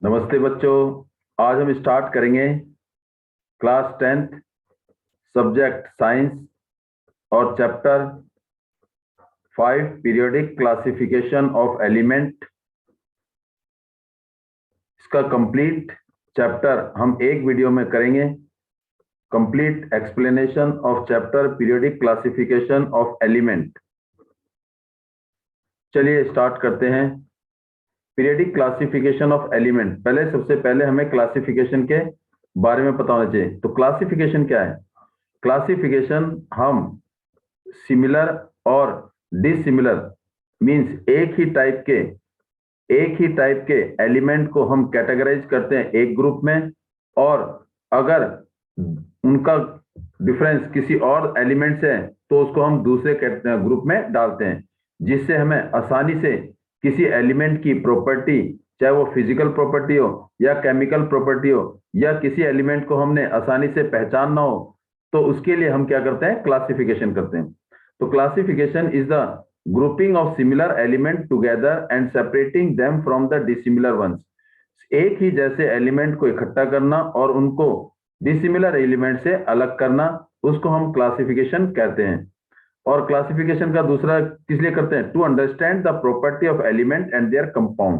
नमस्ते बच्चों। आज हम स्टार्ट करेंगे क्लास 10th सब्जेक्ट साइंस और chapter 5 periodic classification of element. इसका कंप्लीट चैप्टर हम एक वीडियो में करेंगे। Complete explanation of chapter periodic classification of element. चलिए स्टार्ट करते हैं। Periodic classification of element. सबसे पहले हमें क्लासिफिकेशन के बारे में पता होना चाहिए। तो क्लासिफिकेशन क्या है? क्लासिफिकेशन हम सिमिलर और डिसिमिलर मींस एक ही टाइप के एलिमेंट को हम कैटेगराइज करते हैं एक ग्रुप में, और अगर उनका डिफरेंस किसी और एलिमेंट से है तो उसको हम दूसरे ग्रुप में डालते हैं, जिससे हमें आसानी से किसी एलिमेंट की प्रॉपर्टी, चाहे वो फिजिकल प्रॉपर्टी हो या केमिकल प्रॉपर्टी हो, या किसी एलिमेंट को हमने आसानी से पहचानना हो, तो उसके लिए हम क्या करते हैं? क्लासिफिकेशन करते हैं। तो classification is the grouping of similar element together and separating them from the dissimilar ones. एक ही जैसे एलिमेंट को इकट्ठा करना और उनको डिसिमिलर एलिमेंट से अलग करना, उसको हम क्लासिफिकेशन कहते हैं। और क्लासिफिकेशन का दूसरा किस लिए करते हैं? To understand the property of element and their compound,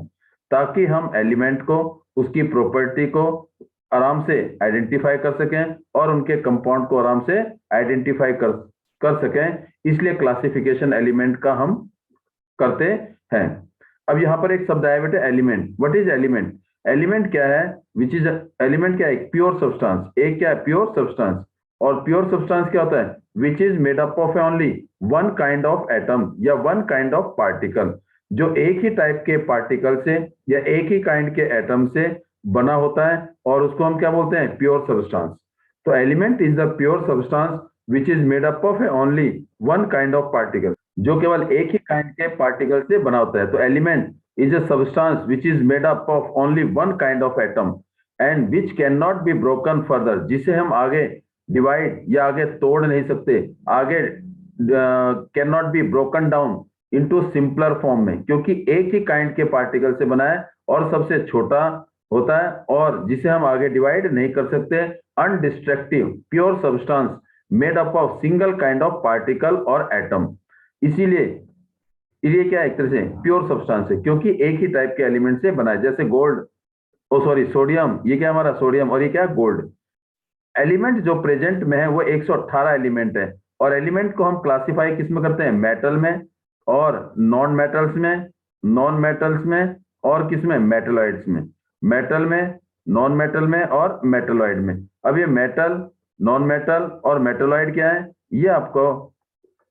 ताकि हम एलिमेंट को, उसकी प्रॉपर्टी को आराम से आइडेंटिफाई कर सकें और उनके कंपाउंड को आराम से आइडेंटिफाई कर सकें। इसलिए क्लासिफिकेशन एलिमेंट का हम करते हैं। अब यहाँ पर एक शब्द आया बेटे, element. What is element? Element क्या है? विच इज एलिमेंट क्या है? Pure substance. एक क्या है? Pure substance. और प्योर सब्सटेंस क्या होता है? विच is made up of only one kind of atom या वन काइंड ऑफ पार्टिकल, जो एक ही टाइप के पार्टिकल से या एक ही काइंड के एटम से बना होता है, और उसको हम क्या बोलते हैं? Pure substance. तो element is the pure substance which is made up of only one kind of particle, जो केवल एक ही काइंड के पार्टिकल से बना होता है। तो element is a substance which is made up of only one kind of atom and which can not be broken further, जिसे हम आगे डिवाइड या आगे तोड़ नहीं सकते, आगे can not be broken down into simpler form में, क्योंकि एक ही काइंड के पार्टिकल से बना है और सबसे छोटा होता है, और जिसे हम आगे डिवाइड नहीं कर सकते। Undestructive pure substance made up of single kind of particle और एटम। इसीलिए ये क्या है? एक तरह से प्योर सब्सटेंस है, क्योंकि एक ही टाइप के एलिमेंट से बना है। जैसे गोल्ड, सोडियम, ये क्या हमारा सोडियम, और ये क्या? गोल्ड। एलिमेंट जो प्रेजेंट में है वो 118 एलिमेंट है, और एलिमेंट को हम क्लासिफाई किस में करते हैं? मेटल में, और नॉन मेटल्स में, और किस में? मेटलॉइड्स में। मेटल में, नॉन मेटल में और मेटलॉइड में। अब ये मेटल, नॉन मेटल और मेटलॉइड क्या है, ये आपको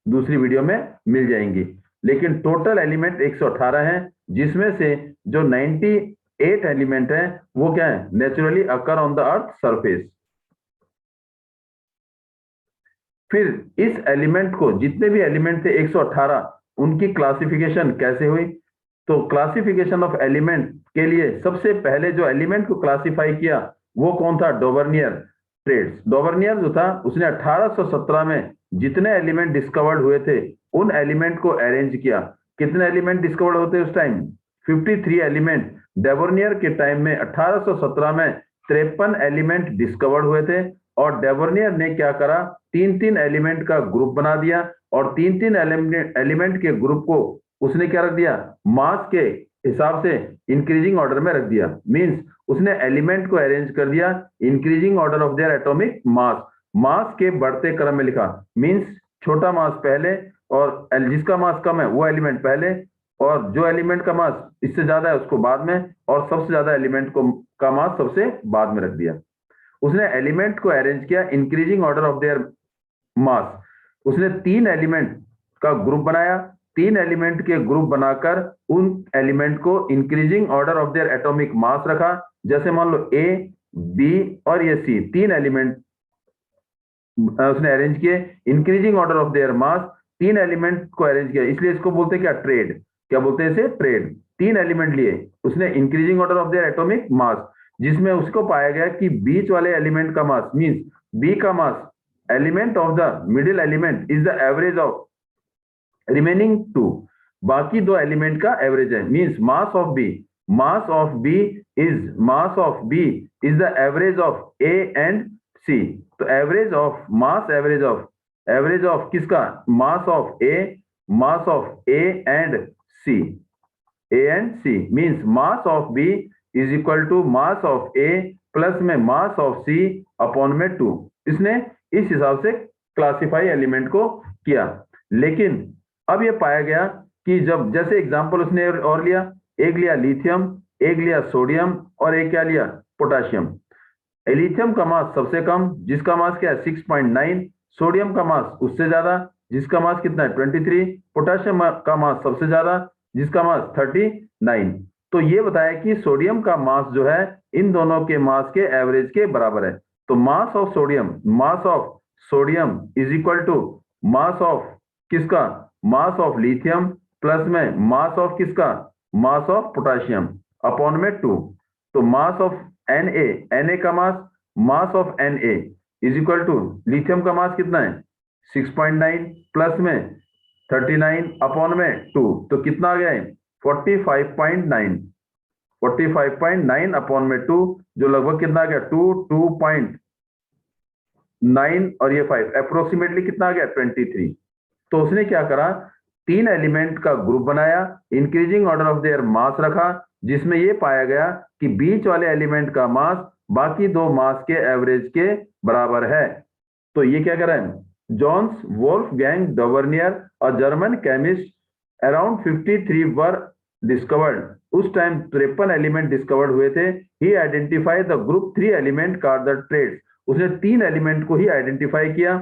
दूसरी वीडियो में मिल जाएंगी। लेकिन टोटल एलिमेंट 118 है, जिसमें से जो 98 एलिमेंट है वो क्या है? Naturally occur on the earth surface. फिर इस एलिमेंट को, जितने भी एलिमेंट थे 118, उनकी क्लासिफिकेशन कैसे हुई? तो क्लासिफिकेशन ऑफ एलिमेंट के लिए सबसे पहले जो एलिमेंट को क्लासिफाई किया वो कौन था? डोवर्नियर ट्रेड्स। डोवर्नियर जो था उसने 1817 में जितने एलिमेंट डिस्कवर्ड हुए थे उन एलिमेंट को अरेंज किया। कितने एलिमेंट डिस्कवर्ड होते उस टाइम? 53 एलिमेंट। डेवोनियर के टाइम में 1817 में 53 एलिमेंट डिस्कवर्ड हुए थे, और डेवोनियर ने क्या करा? 3-3 एलिमेंट का ग्रुप बना दिया, और 3-3 एलिमेंट के ग्रुप को उसने क्या रख दिया? मास के हिसाब से इंक्रीजिंग ऑर्डर में रख दिया। मींस उसने एलिमेंट को अरेंज कर दिया increasing order of their atomic mass. Mass के बढ़ते क्रम में लिखा। मींस छोटा मास पहले, और जिसका मास कम है वो एलिमेंट पहले, और जो एलिमेंट का मास इससे ज्यादा है उसको बाद में, और सबसे ज्यादा एलिमेंट को का मास सबसे बाद में रख दिया। उसने एलिमेंट को अरेंज किया इंक्रीजिंग ऑर्डर ऑफ देयर मास। उसने 3 एलिमेंट का ग्रुप बनाया, 3 एलिमेंट के ग्रुप बनाकर उन एलिमेंट को increasing order of their atomic मास रखा। जैसे मान लो ए, बी और ये सी, 3 एलिमेंट उसने अरेंज किए increasing order of their mass. 3 element को अरेंज किया, इसलिए इसको बोलते हैं क्या? ट्रेड। क्या बोलते हैं इसे? ट्रेड। 3 एलिमेंट लिए उसने increasing order of their atomic मास, जिसमें उसको पाया गया कि बीच वाले एलिमेंट का मास, मींस बी का mass, element of the middle element is the average of remaining 2। बाकी 2 एलिमेंट का एवरेज है। Means mass of B mass of B is the average of A and C. तो average of किसका, mass of A and C. A and C means mass of B is equal to mass of A plus में mass of C upon में 2. इसने इस हिसाब से classify element को किया. लेकिन अब यह पाया गया कि जब जैसे एग्जांपल उसने और लिया, एक लिया लिथियम, एक लिया सोडियम और एक क्या लिया, पोटाशियम. लिथियम का मास सबसे कम, जिसका मास क्या है 6.9, सोडियम का मास उससे ज्यादा, जिसका मास कितना है 23, पोटाशियम का मास सबसे ज्यादा, जिसका मास 39. तो ये बताया कि सोडियम का मास जो है इन दोनों के मास के एवरेज के बराबर है. तो mass of sodium is equal to mass of किसका, मास ऑफ लिथियम प्लस में मास ऑफ किसका, मास ऑफ पोटाशियम अपॉन में 2. तो मास ऑफ Na का mass of Na is equal to lithium का मास कितना है 6.9 प्लस में 39 अपॉन में 2. तो कितना आ गया है 45.9 अपॉन में 2, जो लगभग कितना आ गया 2.9 और ये 5 अप्रोक्सीमेटली कितना आ गया 23. तो उसने क्या करा, 3 एलिमेंट का ग्रुप बनाया, इंक्रीजिंग ऑर्डर ऑफ देयर मास रखा, जिसमें ये पाया गया कि बीच वाले एलिमेंट का मास बाकी दो मास के एवरेज के बराबर है. तो ये क्या कर रहा है, जॉन्स वोल्फगैंग डवर्नियर और German chemist around 53 were discovered. उस टाइम 53 एलिमेंट डिस्कवर्ड हुए थे. He identify the group 3 element called the triads. उसने 3 एलिमेंट को ही आइडेंटिफाई किया.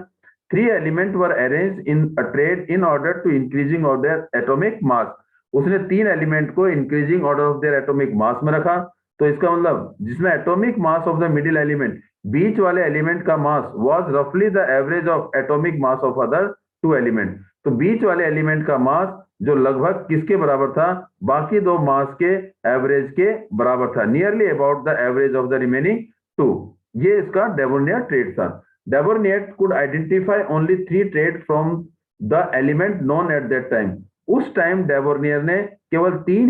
3 element were arranged in a triad in order to increasing of their atomic mass. उसने 3 element को increasing order of their atomic mass में रखा. तो इसका मतलब जिसमें atomic mass of the middle element, बीच वाले एलिमेंट का मास वाज रफली the average of atomic mass of other 2 element. तो बीच वाले एलिमेंट का मास जो लगभग किसके बराबर था, बाकी दो मास के एवरेज के बराबर था, nearly about the average of the remaining 2. ये इसका डेवोनियर ट्रेड था. Dobereiner could identify only 3 triad from the element known at that time. उस टाइम डेवोनियर ने केवल 3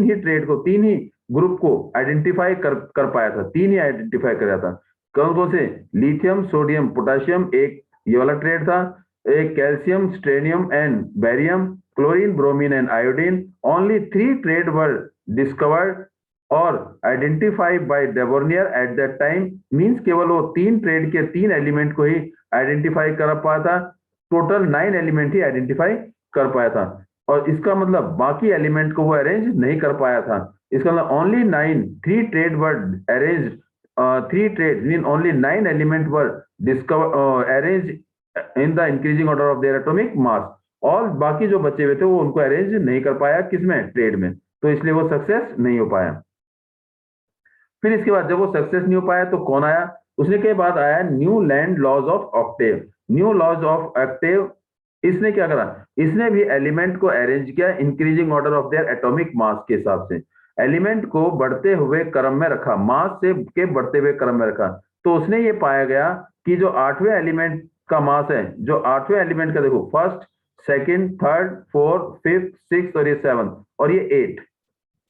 ही ट्रेड को, 3 ही ग्रुप को आइडेंटिफाई कर पाया था. 3 ही आइडेंटिफाई कराया था. कौन से, लिथियम सोडियम पोटाशियम एक ये वाला ट्रेड था, एक calcium strontium and barium, chlorine bromine and iodine. Only 3 triad were discovered और identified by Dobereiner at that time. Means केवल वो 3 ट्रेड के 3 एलिमेंट को ही आइडेंटिफाई कर पाया था. टोटल 9 एलिमेंट ही आइडेंटिफाई कर पाया था. और इसका मतलब बाकी एलिमेंट को वो अरेंज नहीं कर पाया था. इसका मतलब only 3 triad were arranged, 3 trade mean only 9 element were arrange in the increasing order of their atomic मास. और बाकी जो बचे हुए थे वो उनको अरेंज नहीं कर पाया किसमें, ट्रेड में. तो इसलिए वो सक्सेस नहीं हो पाया. फिर इसके बाद जब वो सक्सेस नहीं हो पाया तो कौन आया, उसने के बाद आया Newland laws of octave. New laws of octave, इसने क्या करा, इसने भी एलिमेंट को अरेंज किया increasing order of their atomic mass के हिसाब से. एलिमेंट को बढ़ते हुए क्रम में रखा, मास से के बढ़ते हुए क्रम में रखा. तो उसने ये पाया गया कि जो 8वें एलिमेंट का मास है, जो 8वें एलिमेंट का देखो, first second third fourth fifth six और ये 7 और ये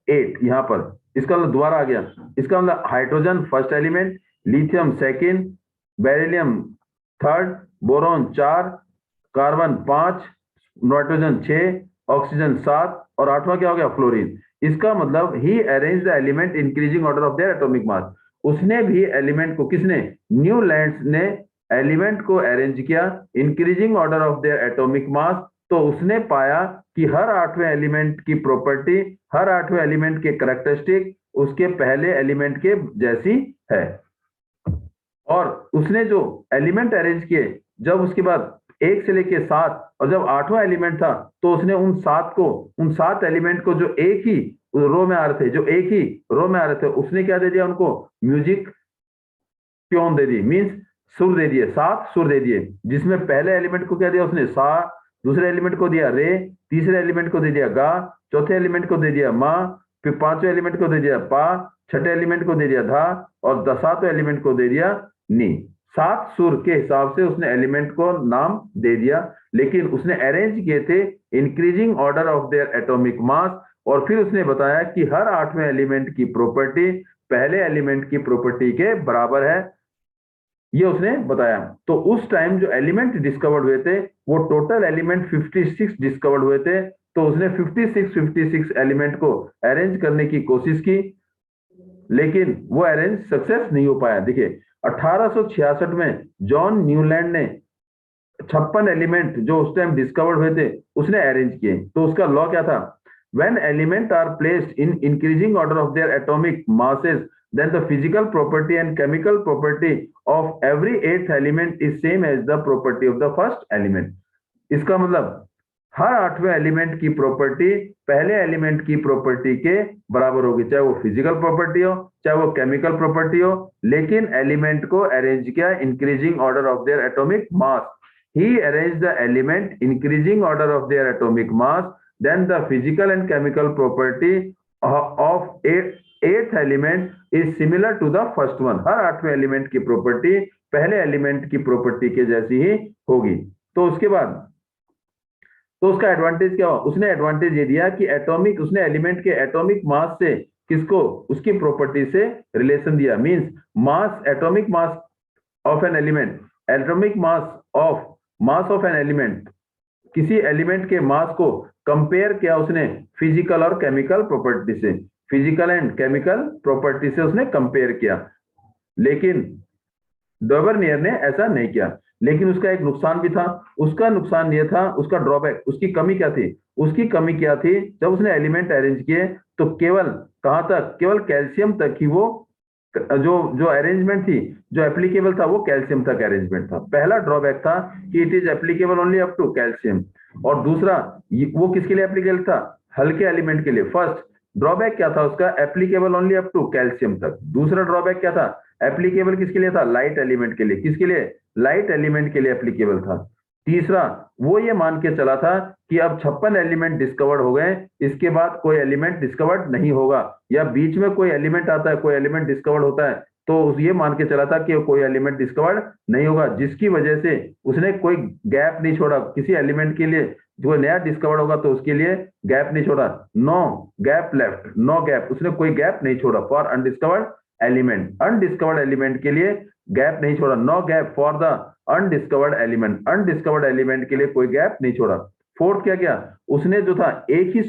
8 यहां पर, इसका मतलब दोबारा आ गया. इसका मतलब hydrogen first element, lithium second, beryllium third, boron 4, carbon 5, nitrogen 6, oxygen 7 और 8वां क्या हो गया फ्लोरीन. इसका मतलब he arrange the element increasing order of their atomic mass. उसने भी एलिमेंट को, किसने, न्यू लैंड्स ने एलिमेंट को अरेंज किया increasing order of their atomic mass. तो उसने पाया कि हर 8वें एलिमेंट की प्रॉपर्टी, हर 8वें एलिमेंट के कैरेक्टरिस्टिक उसके पहले एलिमेंट के जैसी है. और उसने जो एलिमेंट अरेंज किए, जब उसके बाद 1 से लेके 7 और जब 8वां एलिमेंट था तो उसने उन 7 एलिमेंट को जो एक ही रो में आ रहे थे, उसने क्या दे दिया, उनको म्यूजिक ट्यून दे दी, मींस सुर दे दिए, 7 सुर दे दिए. जिसमें पहले एलिमेंट को क्या दिया उसने, सा, दूसरे एलिमेंट को दिया रे, तीसरे एलिमेंट को दे दिया गा, चौथे एलिमेंट को दे दिया मा, फिर 5वें एलिमेंट को दे दिया पा, 6ठे एलिमेंट को दे दिया धा और 7वें एलिमेंट को दे दिया नी. 7 सुर के हिसाब से उसने एलिमेंट को नाम दे दिया. लेकिन उसने अरेंज किए थे increasing order of their atomic मास. और फिर उसने बताया कि हर 8वें एलिमेंट की प्रॉपर्टी पहले एलिमेंट की प्रॉपर्टी के बराबर है, ये उसने बताया। तो उस टाइम जो एलिमेंट डिस्कवर्ड हुए थे वो टोटल एलिमेंट 56 डिस्कवर्ड हुए थे। तो उसने 56 एलिमेंट को अरेंज करने की कोशिश की, लेकिन वो अरेंज सक्सेस नहीं हो पाया। देखिए 1866 में जॉन न्यूलैंड ने 56 एलिमेंट जो उस टाइम डिस्कवर्ड हुए थे उसने अरेंज किए। तो उसका लॉ क्या था? When element are placed in increasing order of their atomic masses then the physical property and chemical property of every eighth element is same as the property of the first element। इसका मतलब हर 8वें element की property पहले element की property के बराबर होगी, चाहे वो फिजिकल प्रॉपर्टी हो चाहे वो केमिकल प्रॉपर्टी हो, लेकिन एलिमेंट को अरेंज किया increasing order of their atomic mass. He arrange the element increasing order of their atomic mass, then the physical and chemical property of eighth element is similar to the first one. हर 8वें element की property पहले element की property के जैसी ही होगी। तो उसके बाद तो उसका एडवांटेज क्या हुआ? उसने एडवांटेज ये दिया कि एटॉमिक, उसने एलिमेंट के एटॉमिक मास से किसको, उसकी प्रॉपर्टी से रिलेशन दिया। Means mass, atomic mass of an element, atomic mass of an element, किसी एलिमेंट के मास को कंपेयर किया उसने फिजिकल और केमिकल प्रॉपर्टी से, फिजिकल एंड केमिकल प्रॉपर्टी से उसने कंपेयर किया। लेकिन डॉबरनियर ने ऐसा नहीं किया। लेकिन उसका एक नुकसान भी था। उसका नुकसान ये था, उसका ड्रॉबैक, उसकी कमी क्या थी? उसकी कमी क्या थी? जब उसने एलिमेंट अरेंज किए तो केवल कहां तक? केवल कैल्शियम तक ही वो जो जो अरेंजमेंट थी, जो एप्लीकेबल था वो कैल्शियम तक अरेंजमेंट था। पहला ड्रॉबैक था कि it is applicable only up to calcium. और दूसरा वो किसके लिए एप्लीकेबल था? हल्के एलिमेंट के लिए। फर्स्ट ड्रॉबैक क्या था उसका? Applicable only up to calcium तक। दूसरा ड्रॉबैक क्या था? एप्लीकेबल किसके लिए था? लाइट एलिमेंट के लिए। किसके लिए? लाइट एलिमेंट के लिए एप्लीकेबल था। तीसरा, वो ये मान के चला था कि अब 56 एलिमेंट डिस्कवर्ड हो गए, इसके बाद कोई एलिमेंट डिस्कवर्ड नहीं होगा, या बीच में कोई एलिमेंट आता है, कोई एलिमेंट डिस्कवर्ड होता है तो ये मान के चला था कि कोई एलिमेंट डिस्कवर्ड नहीं होगा, जिसकी वजह से उसने कोई गैप नहीं छोड़ा किसी एलिमेंट के लिए। जो नया डिस्कवर्ड होगा तो उसके लिए गैप नहीं छोड़ा। No gap left, no gap, उसने कोई गैप नहीं छोड़ा for undiscovered element. Undiscovered element के लिए गैप नहीं छोड़ा। No gap for the undiscovered element, undiscovered element के लिए कोई गैप नहीं छोड़ा। फोर्थ क्या किया उसने? जो था एक ही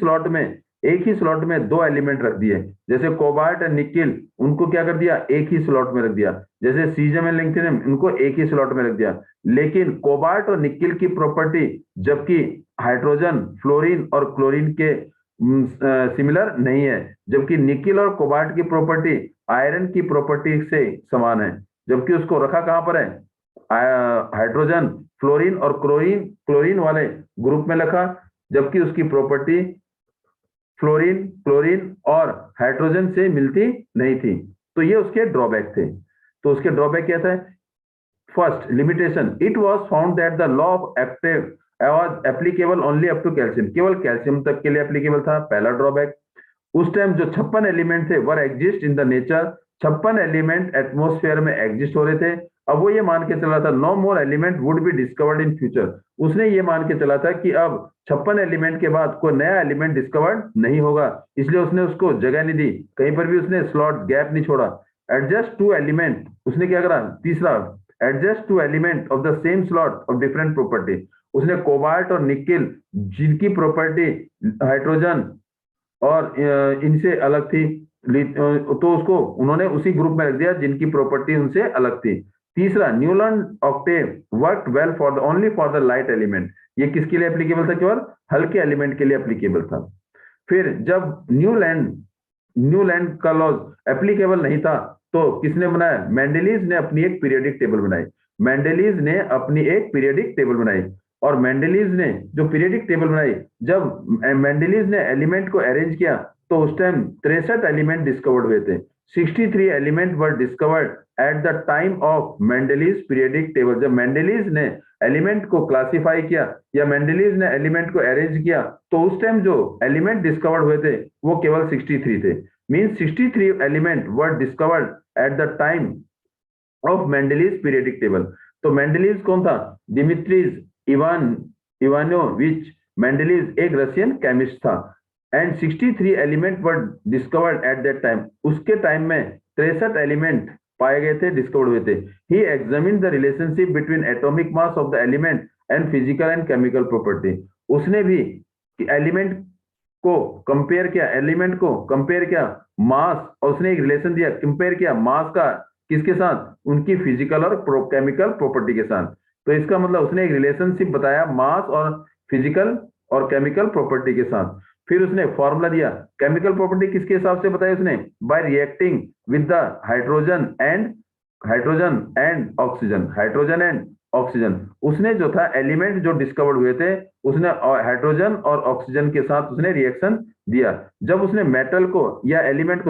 स्लॉट में दो एलिमेंट रख दिए, जैसे कोबाल्ट और निकिल, उनको क्या कर दिया? एक ही स्लॉट में रख दिया। जैसे सीजियम एंड लिथियम, इनको एक ही स्लॉट में रख दिया। लेकिन कोबाल्ट और निकिल की प्रॉपर्टी, जबकि हाइड्रोजन, फ्लोरीन और क्लोरीन के सिमिलर नहीं है, जबकि निकिल और कोबाल्ट की प्रॉपर्टी आयरन की प्रॉपर्टी से समान है, जबकि उसको रखा कहां पर है? हाइड्रोजन, फ्लोरीन और क्लोरीन वाले ग्रुप में रखा, जबकि उसकी प्रॉपर्टी फ्लोरीन, क्लोरीन और हाइड्रोजन से मिलती नहीं थी। तो ये उसके ड्रॉबैक थे। तो उसके ड्रॉबैक क्या था? First limitation, it was found that the law of octave was applicable only up to calcium, केवल कैल्शियम तक के लिए एप्लीकेबल था। पहला ड्रॉबैक। उस टाइम जो 56 एलिमेंट थे were exist in the nature, 56 element atmosphere में एग्जिस्ट हो रहे थे। अब वो ये मान के चला था no more element would be discovered in future. उसने ये मान के चला था कि अब 56 एलिमेंट के बाद कोई नया एलिमेंट डिस्कवर्ड नहीं होगा, इसलिए उसने उसको जगह नहीं दी, कहीं पर भी उसने स्लॉट गैप नहीं छोड़ा। एडजस्ट टू एलिमेंट, उसने क्या करा? तीसरा, adjust two element of the same slot of different property. उसने कोबाल्ट और निकिल, जिनकी प्रॉपर्टी हाइड्रोजन और इनसे अलग थी, तो उसको उन्होंने उसी ग्रुप में रख दिया जिनकी प्रॉपर्टी उनसे अलग थी। तीसरा, Newland octave worked well for the only for the light element, ये किसके लिए एप्लीकेबल था? केवल हल्के एलिमेंट के लिए एप्लीकेबल था। फिर जब न्यूलैंड का लॉ एप्लीकेबल नहीं था तो किसने बनाया? मेंडलीव ने अपनी एक पीरियोडिक टेबल बनाई। मेंडलीव ने अपनी एक पीरियोडिक टेबल बनाई, और मेंडलीव ने जो पीरियोडिक टेबल बनाई, जब मेंडलीव ने एलिमेंट को अरेंज किया तो उस टाइम 63 एलिमेंट डिस्कवर्ड हुए थे। 63 element were discovered eight the time of Mendeleev periodic table. जब मेंडलीव ने एलिमेंट को क्लासिफाई किया या मेंडलीव ने एलिमेंट को अरेंज किया तो उस टाइम जो एलिमेंट डिस्कवर्ड हुए थे वो केवल 63 थे। Means 63 element were discovered eight the time of Mendeleev periodic table. तो मेंडलीव कौन था? दिमित्रीज इवानोविच मेंडलीव एक रशियन केमिस्ट था। And 63 element were discovered eight that time, उसके टाइम में 63 एलिमेंट पाए गए थे, डिस्कवर्ड हुए थे। He examine the relationship between atomic mass of the element and physical and chemical property. उसने भी एलिमेंट को कंपेयर किया, एलिमेंट को कंपेयर किया मास, और उसने एक रिलेशन दिया, कंपेयर किया मास का किसके साथ, उनकी फिजिकल और केमिकल प्रॉपर्टी के साथ। तो इसका मतलब उसने एक रिलेशनशिप बताया मास और फिजिकल और केमिकल प्रॉपर्टी के साथ। फिर उसने फॉर्मूला दिया, केमिकल प्रॉपर्टी किसके हिसाब से बताई उसने, bye reacting with the hydrogen and oxygen, hydrogen and oxygen. उसने जो था एलिमेंट जो डिस्कवर्ड हुए थे, उसने हाइड्रोजन और ऑक्सीजन के साथ उसने रिएक्शन दिया। जब उसने मेटल को या एलिमेंट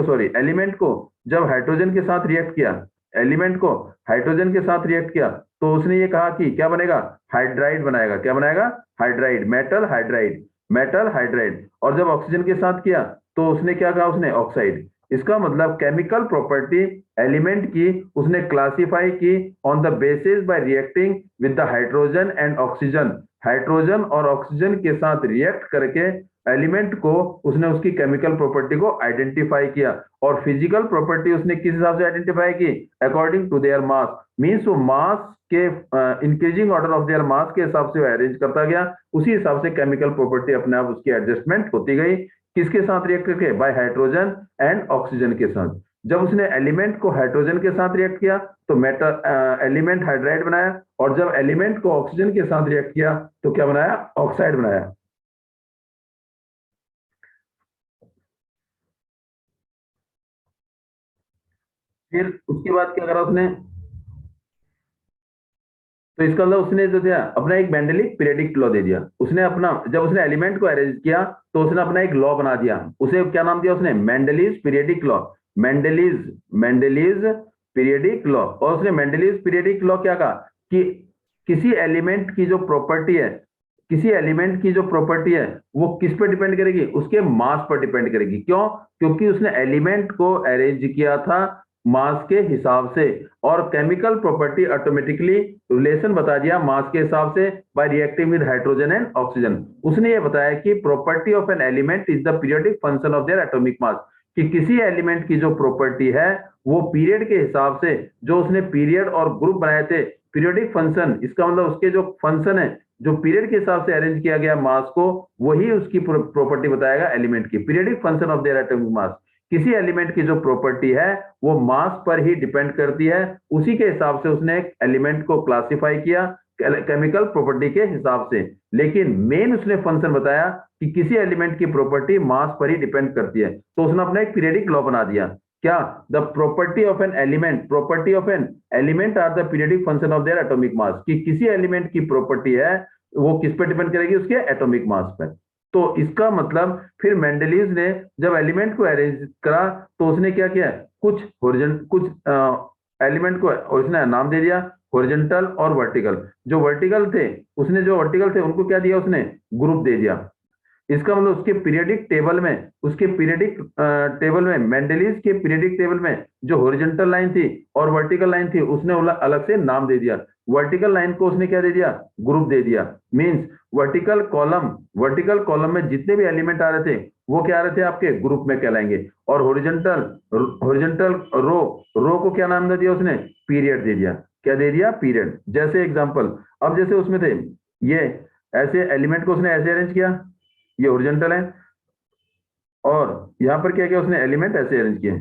को जब हाइड्रोजन के साथ रिएक्ट किया, एलिमेंट को हाइड्रोजन के साथ रिएक्ट किया, तो उसने ये कहा कि क्या बनेगा, हाइड्राइड बनाएगा। क्या बनाएगा, hydride, metal hydride, metal hydride. और जब ऑक्सीजन के साथ किया तो उसने क्या कहा, उसने ऑक्साइड। इसका मतलब केमिकल प्रॉपर्टी एलिमेंट की उसने क्लासिफाई की on the basis bye reacting with the hydrogen and oxygen. Hydrogen और ऑक्सीजन के साथ रिएक्ट करके एलिमेंट को उसने उसकी केमिकल प्रॉपर्टी को आइडेंटिफाई किया। और फिजिकल प्रॉपर्टी उसने किस हिसाब से आइडेंटिफाई की, according to their mass. Means वो मास के increasing order of their mass के हिसाब से अरेंज करता गया, उसी हिसाब से केमिकल प्रॉपर्टी अपने आप उसकी एडजस्टमेंट होती गई। किसके साथ रिएक्ट करके, बाय हाइड्रोजन एंड ऑक्सीजन के साथ। जब उसने एलिमेंट को हाइड्रोजन के साथ रिएक्ट किया तो मेटल एलिमेंट हाइड्राइड बनाया, और जब एलिमेंट को ऑक्सीजन के साथ रिएक्ट किया तो क्या बनाया, ऑक्साइड बनाया। फिर उसके बाद क्या करा उसने, तो इसका मतलब उसने जो दिया अपना एक मेंडलिक पीरियडिक लॉ दे दिया। उसने अपना, जब उसने एलिमेंट को अरेंज किया तो उसने अपना एक लॉ बना दिया। उसे क्या नाम दिया उसने, Mendeleev's periodic law. Mendeleev's Mendeleev's periodic law. और उसने मेंडलीज पीरियडिक लॉ क्या कहा कि किसी एलिमेंट की जो प्रॉपर्टी है, किसी एलिमेंट की जो प्रॉपर्टी है वो किस पर डिपेंड करेगी, उसके मास पर डिपेंड करेगी। क्यों, क्योंकि उसने एलिमेंट को अरेंज किया था मास के हिसाब से, और केमिकल प्रॉपर्टी ऑटोमेटिकली रिलेशन बता दिया मास के हिसाब से bye reacting with hydrogen and oxygen. उसने ये बताया कि property of an element is the periodic function of their atomic mass, कि किसी एलिमेंट की जो प्रॉपर्टी है वो पीरियड के हिसाब से, जो उसने पीरियड और ग्रुप बनाए थे, पीरियोडिक फंक्शन, इसका मतलब उसके जो फंक्शन है जो पीरियड के हिसाब से अरेंज किया गया मास को, वही उसकी प्रॉपर्टी बताएगा एलिमेंट की, periodic function of their atomic मास। किसी एलिमेंट की जो प्रॉपर्टी है वो मास पर ही डिपेंड करती है, उसी के हिसाब से उसने एलिमेंट को क्लासिफाई किया केमिकल प्रॉपर्टी के हिसाब से। लेकिन मेन उसने फंक्शन बताया कि किसी एलिमेंट की प्रॉपर्टी मास पर ही डिपेंड करती है, तो उसने अपना एक पीरियडिक लॉ बना दिया। क्या, the property of an element, property of an element are the periodic function of their atomic mass, कि किसी एलिमेंट की प्रॉपर्टी है वो किस पर डिपेंड करेगी, उसके एटॉमिक मास पर। तो इसका मतलब फिर मेंडलीव ने जब एलिमेंट को अरेंज करा तो उसने क्या किया, कुछ एलिमेंट को उसने नाम दे दिया हॉरिजॉन्टल और वर्टिकल। जो वर्टिकल थे, उसने जो वर्टिकल थे उनको क्या दिया, उसने ग्रुप दे दिया। इसका मतलब उसके पीरियडिक टेबल में, उसके पीरियडिक टेबल में, मेंडलीव के पीरियडिक टेबल में जो हॉरिजॉन्टल लाइन थी और वर्टिकल लाइन थी उसने अलग से नाम दे दिया। वर्टिकल लाइन को उसने क्या दे दिया, ग्रुप दे दिया। मींस वर्टिकल कॉलम में जितने भी एलिमेंट आ रहे थे वो क्या आ रहे थे, आपके ग्रुप में कहलाएंगे। और हॉरिजॉन्टल हॉरिजॉन्टल रो रो को क्या नाम दे दिया उसने, पीरियड दे दिया। क्या दे दिया, पीरियड। जैसे एग्जांपल, अब जैसे उसमें थे ये ऐसे एलिमेंट को उसने ऐसे अरेंज किया, ये हॉरिजॉन्टल है, और यहां पर क्या किया उसने, एलिमेंट ऐसे अरेंज किए।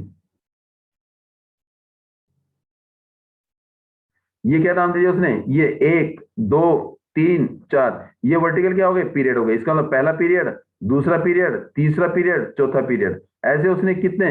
ये क्या नाम दिया उसने, ये एक दो तीन चार, ये वर्टिकल क्या हो गए, पीरियड हो गए। इसका मतलब पहला पीरियड, दूसरा पीरियड, तीसरा पीरियड, चौथा पीरियड। ऐसे उसने कितने,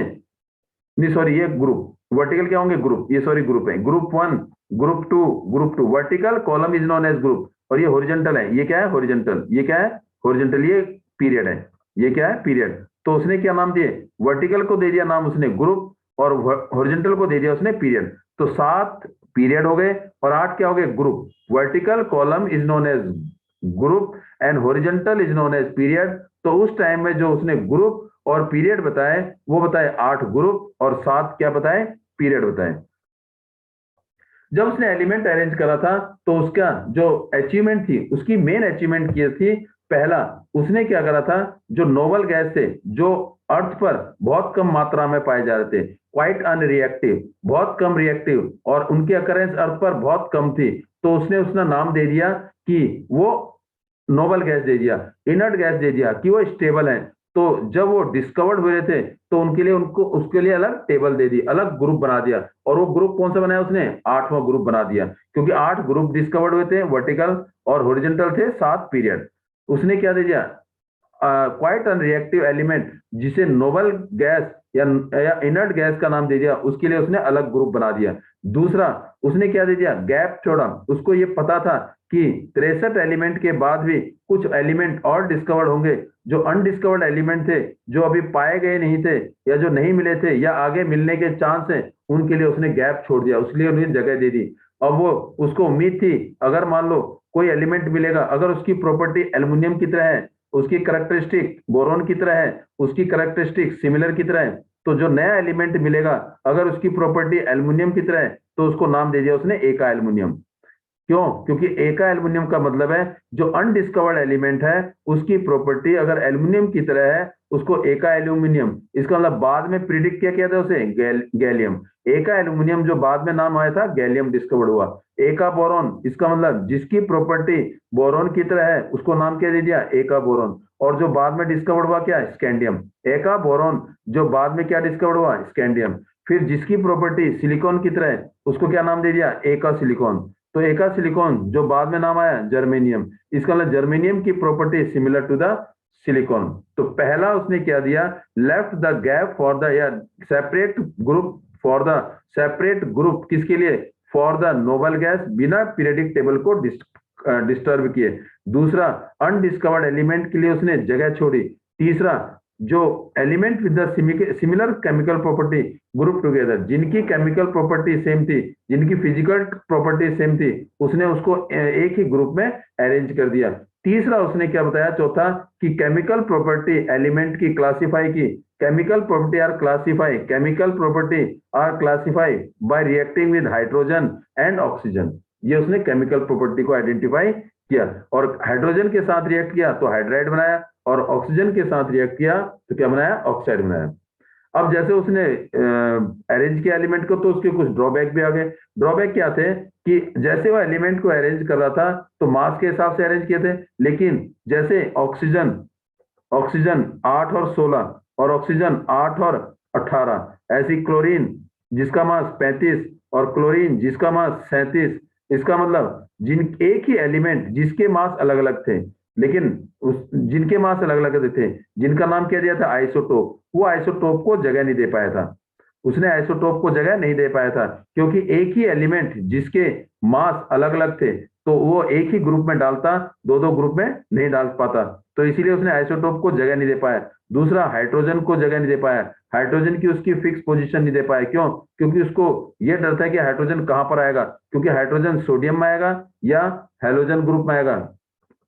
नहीं सॉरी, ये ग्रुप, वर्टिकल क्या होंगे, ग्रुप, ये सॉरी ग्रुप है, group one, group two, vertical column is known as group. और ये हॉरिजॉन्टल है, ये क्या है, हॉरिजॉन्टल, ये क्या है, हॉरिजॉन्टल, ये पीरियड है, ये क्या है, पीरियड। तो उसने क्या नाम दिए, वर्टिकल को दे दिया नाम उसने ग्रुप, और हॉरिजॉन्टल को दे दिया उसने पीरियड। तो 7 पीरियड हो गए और 8 क्या हो गए, group. Vertical column is known as group and horizontal is known as period. तो उस टाइम में जो उसने ग्रुप और पीरियड बताए, वो बताए 8 ग्रुप और 7 क्या बताए, पीरियड बताए। जब उसने एलिमेंट अरेंज करा था तो उसका जो अचीवमेंट थी, उसकी मेन अचीवमेंट की थी पहला उसने क्या करा था, जो नोबल गैस थे जो अर्थ पर बहुत कम मात्रा में पाए जा रहे थे, क्वाइट अनरिएक्टिव, बहुत कम रिएक्टिव, और उनकी अकरेंस अर्थ पर बहुत कम थी, तो उसने उसका नाम दे दिया कि वो नोबल गैस दे दिया, इनर्ट गैस दे दिया कि वो स्टेबल है। तो जब वो डिस्कवर्ड हुए थे तो उनके लिए उनको उसके लिए अलग टेबल दे दी, अलग ग्रुप बना दिया। और वो ग्रुप कौन सा बनाया उसने, 8वां ग्रुप बना दिया, क्योंकि 8 ग्रुप डिस्कवर्ड हुए थे, वर्टिकल और हॉरिजॉन्टल थे 7 पीरियड। उसने क्या दे दिया, क्वाइट अनरिएक्टिव एलिमेंट जिसे नोबल गैस या इनर्ट गैस का नाम दे दिया, उसके लिए उसने अलग ग्रुप बना दिया। दूसरा उसने क्या दे दिया, गैप छोड़ा। उसको ये पता था कि 63 एलिमेंट के बाद भी कुछ एलिमेंट और डिस्कवर्ड होंगे, जो अनडिस्कवर्ड एलिमेंट थे, जो अभी पाए गए नहीं थे या जो नहीं मिले थे या आगे मिलने के चांस है, उनके लिए उसने गैप छोड़ दिया, उसके लिए उन्हें जगह दे दी। अब वो उसको उम्मीद थी अगर मान लो कोई एलिमेंट मिलेगा, अगर उसकी प्रॉपर्टी एल्युमिनियम की तरह है, उसकी करैक्टरिस्टिक बोरोन की तरह है, उसकी करैक्टरिस्टिक सिमिलर की तरह है, तो जो नया एलिमेंट मिलेगा अगर उसकी प्रॉपर्टी एल्युमिनियम की तरह है, तो उसको नाम दे दिया उसने एका एल्युमिनियम। क्यों, क्योंकि एका एल्युमिनियम का मतलब है जो अनडिस्कवर्ड एलिमेंट है उसकी प्रॉपर्टी अगर एल्युमिनियम की तरह है, उसको एका एल्यूमिनियम। इसका मतलब बाद में प्रिडिक्ट क्या किया था उसे, गैलियम। एका एल्यूमिनियम जो बाद में नाम आया था, गैलियम डिस्कवर्ड हुआ। एका बोरॉन, इसका मतलब जिसकी प्रॉपर्टी बोरॉन की तरह है उसको नाम क्या दे दिया, एका बोरॉन। और जो बाद में डिस्कवर्ड हुआ क्या, स्कैंडियम। एका बोरॉन जो बाद में क्या डिस्कवर्ड हुआ, स्कैंडियम। फिर जिसकी प्रॉपर्टी सिलिकॉन की तरह है उसको क्या नाम दे दिया, एका सिलिकॉन। तो एका सिलिकॉन जो बाद में नाम आया जर्मेनियम। इसका मतलब जर्मेनियम की property similar to the silicon. तो पहला उसने क्या दिया, left the gap for the या separate group for the separate group, किसके लिए, फॉर द नोबल गैस, बिना पीरियडिक टेबल को डिस्टर्ब किए। दूसरा अनडिस्कवर्ड एलिमेंट के लिए उसने जगह छोड़ी। तीसरा जो element with the similar chemical property group together, जिनकी केमिकल प्रॉपर्टी सेम थी, जिनकी फिजिकल प्रॉपर्टी सेम थी, उसने उसको एक ही ग्रुप में अरेंज कर दिया। तीसरा उसने क्या बताया, चौथा, कि केमिकल प्रॉपर्टी एलिमेंट की क्लासिफाई की। Chemical property are classify, chemical property are classify by reacting with hydrogen and oxygen. ये उसने केमिकल प्रॉपर्टी को आइडेंटिफाई किया, और हाइड्रोजन के साथ रिएक्ट किया तो हाइड्राइड बनाया, और ऑक्सीजन के साथ रिएक्ट किया तो क्या बनाया, ऑक्साइड बनाया। अब जैसे उसने अरेंज किया एलिमेंट को, तो उसके कुछ ड्रॉबैक भी आ गए। ड्रॉबैक क्या थे कि जैसे वो एलिमेंट को अरेंज कर रहा था तो मास के हिसाब से अरेंज किए थे, लेकिन जैसे ऑक्सीजन ऑक्सीजन 8 और 16, और ऑक्सीजन 8 और 18, ऐसी क्लोरीन जिसका मास 35 और क्लोरीन जिसका मास 37। इसका मतलब जिन एक ही एलिमेंट जिसके मास अलग अलग थे, लेकिन उस जिनके मास अलग अलग थे, जिनका नाम क्या दिया था, आइसोटोप, वो आइसोटोप को जगह नहीं दे पाया था। उसने आइसोटोप को जगह नहीं दे पाया था, क्योंकि एक ही एलिमेंट जिसके मास अलग अलग थे तो वो एक ही ग्रुप में डालता, दो दो ग्रुप में नहीं डाल पाता, तो इसीलिए उसने आइसोटोप को जगह नहीं दे पाया। दूसरा हाइड्रोजन को जगह नहीं दे पाया, हाइड्रोजन की उसकी फिक्स पोजीशन नहीं दे पाया। क्यों, क्योंकि उसको ये डर था कि हाइड्रोजन कहां पर आएगा, क्योंकि हाइड्रोजन सोडियम में आएगा या हैलोजन ग्रुप में आएगा।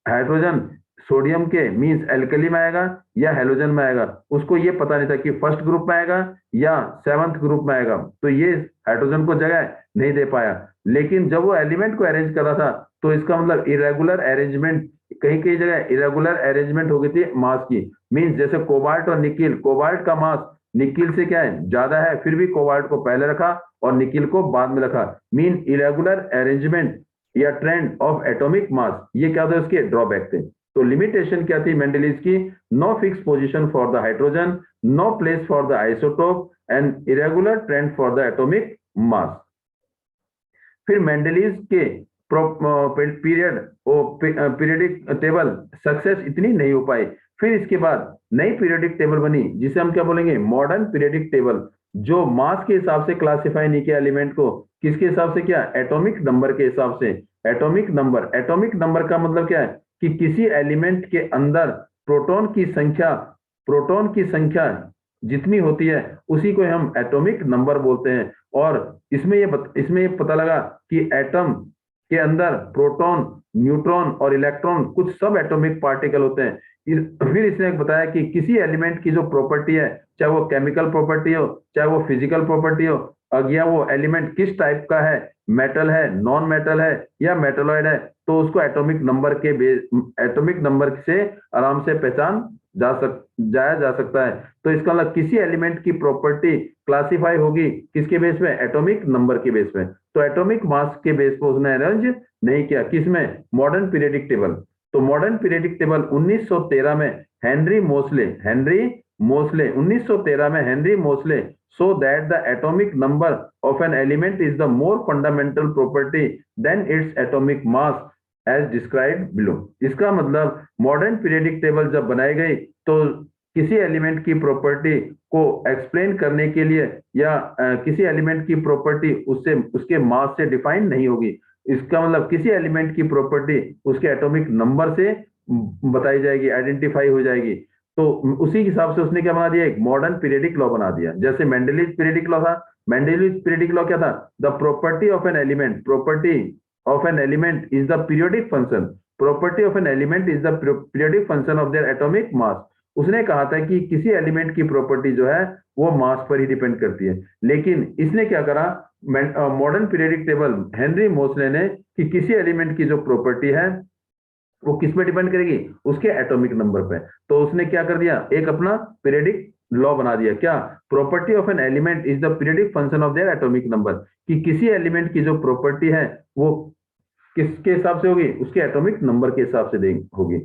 हाइड्रोजन सोडियम के मींस एल्कली में आएगा या हैलोजन में आएगा, उसको ये पता नहीं था कि फर्स्ट ग्रुप में आएगा या 7th ग्रुप में आएगा, तो ये हाइड्रोजन को जगह नहीं दे पाया। लेकिन जब वो एलिमेंट को अरेंज कर रहा था तो इसका मतलब इरेगुलर अरेंजमेंट, कहीं कहीं जगह इरेगुलर अरेंजमेंट हो गई थी मास की। मींस जैसे कोबाल्ट और निकिल, कोबाल्ट का मास निकिल से क्या है, ज्यादा है, फिर भी कोबाल्ट को पहले रखा और निकिल को बाद में रखा। मीन इरेगुलर अरेंजमेंट या ट्रेंड ऑफ एटॉमिक मास, ये क्या था, उसके ड्रॉबैक थे। तो लिमिटेशन क्या थी मेंडलीज की, no fix position for the hydrogen, no place for the isotope, and irregular trend for the atomic mass. फिर मेंडलीज के पीरियडिक टेबल सक्सेस इतनी नहीं हो पाई। फिर इसके बाद नई पीरियडिक टेबल बनी, जिसे हम क्या बोलेंगे, मॉडर्न पीरियडिक टेबल, जो मास के हिसाब से क्लासिफाई नहीं किया एलिमेंट को, किसके हिसाब से किया, एटॉमिक नंबर के हिसाब से। एटॉमिक नंबर, एटॉमिक नंबर का मतलब क्या है कि किसी एलिमेंट के अंदर प्रोटॉन की संख्या जितनी होती है उसी को हम एटॉमिक नंबर बोलते हैं। और इसमें ये पता लगा कि एटम के अंदर प्रोटॉन, न्यूट्रॉन और इलेक्ट्रॉन कुछ सब एटॉमिक पार्टिकल होते हैं। फिर इसने बताया कि किसी एलिमेंट की जो प्रॉपर्टी है, चाहे वो केमिकल प्रॉपर्टी हो, चाहे वो फिजिकल प्रॉपर्टी हो, या वो एलिमेंट किस टाइप का है, मेटल है, नॉन मेटल है या मेटलॉइड है, तो उसको एटॉमिक नंबर से आराम से पहचान जाया जा सकता है। तो इसका मतलब किसी एलिमेंट की प्रॉपर्टी क्लासिफाई होगी किसके बेस में, एटॉमिक नंबर के बेस में। तो एटॉमिक मास के बेस पर उसने अरेंज नहीं किया, किसमें, मॉडर्न पीरियडिक टेबल। तो मॉडर्न पीरियडिक टेबल 1913 में हेनरी मोसले 1913 में Henry Mosle so that the atomic number of an element is the more fundamental property than its atomic mass as described below। इसका मतलब मॉडर्न पीरियडिक टेबल जब बनाई गई तो किसी एलिमेंट की प्रॉपर्टी को एक्सप्लेन करने के लिए या किसी एलिमेंट की प्रॉपर्टी उससे उसके मास से डिफाइन नहीं होगी। इसका मतलब किसी एलिमेंट की प्रॉपर्टी उसके एटॉमिक नंबर से बताई जाएगी, आइडेंटिफाई हो जाएगी। तो उसी हिसाब से उसने क्या बना दिया, एक मॉडर्न पीरियडिक लॉ बना दिया। जैसे मेंडलीज पीरियडिक लॉ था, मेंडलीज पीरियडिक लॉ क्या था, the property of an element is the periodic function, property of an element is the periodic function of their atomic mass. उसने कहा था कि किसी एलिमेंट की प्रॉपर्टी जो है वो मास पर ही डिपेंड करती है। लेकिन इसने क्या करा, modern periodic table Henry Mosle ने, कि किसी एलिमेंट की जो प्रॉपर्टी है वो किस पे डिपेंड करेगी, उसके एटॉमिक नंबर पे। तो उसने क्या कर दिया, एक अपना पीरियडिक लॉ बना दिया, क्या, property of an element is the periodic function of their atomic number, कि किसी एलिमेंट की जो प्रॉपर्टी है वो किसके हिसाब से होगी, उसके एटॉमिक नंबर के हिसाब से होगी।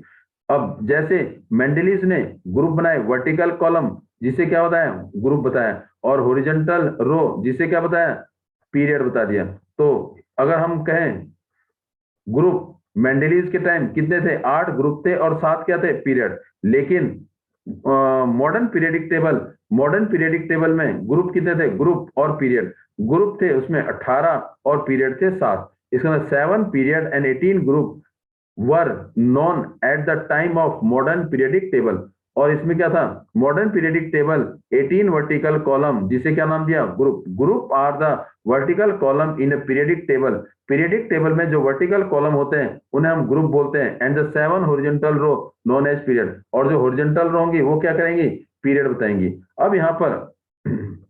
अब जैसे मेंडलीज ने ग्रुप बनाए, वर्टिकल कॉलम जिसे क्या बताया, ग्रुप बताया, और हॉरिजॉन्टल रो जिसे क्या बताया, पीरियड बता दिया। तो अगर हम कहें ग्रुप, मेंडलीज के टाइम कितने थे, 8 ग्रुप थे और 7 क्या थे, पीरियड। लेकिन मॉडर्न पीरियडिक टेबल में ग्रुप कितने थे, ग्रुप और पीरियड, ग्रुप थे उसमें 18 और पीरियड थे 7। इसका मतलब 7 period and 18 group were known at the time of modern periodic table. और इसमें क्या था, modern periodic table 18 vertical column जिसे क्या नाम दिया, group. Group are the vertical column in a periodic table, periodic table में जो वर्टिकल कॉलम होते हैं उन्हें हम ग्रुप बोलते हैं। And the 7 horizontal row known as period, और जो हॉरिजॉन्टल रो होंगी वो क्या करेंगी, पीरियड बताएंगी। अब यहाँ पर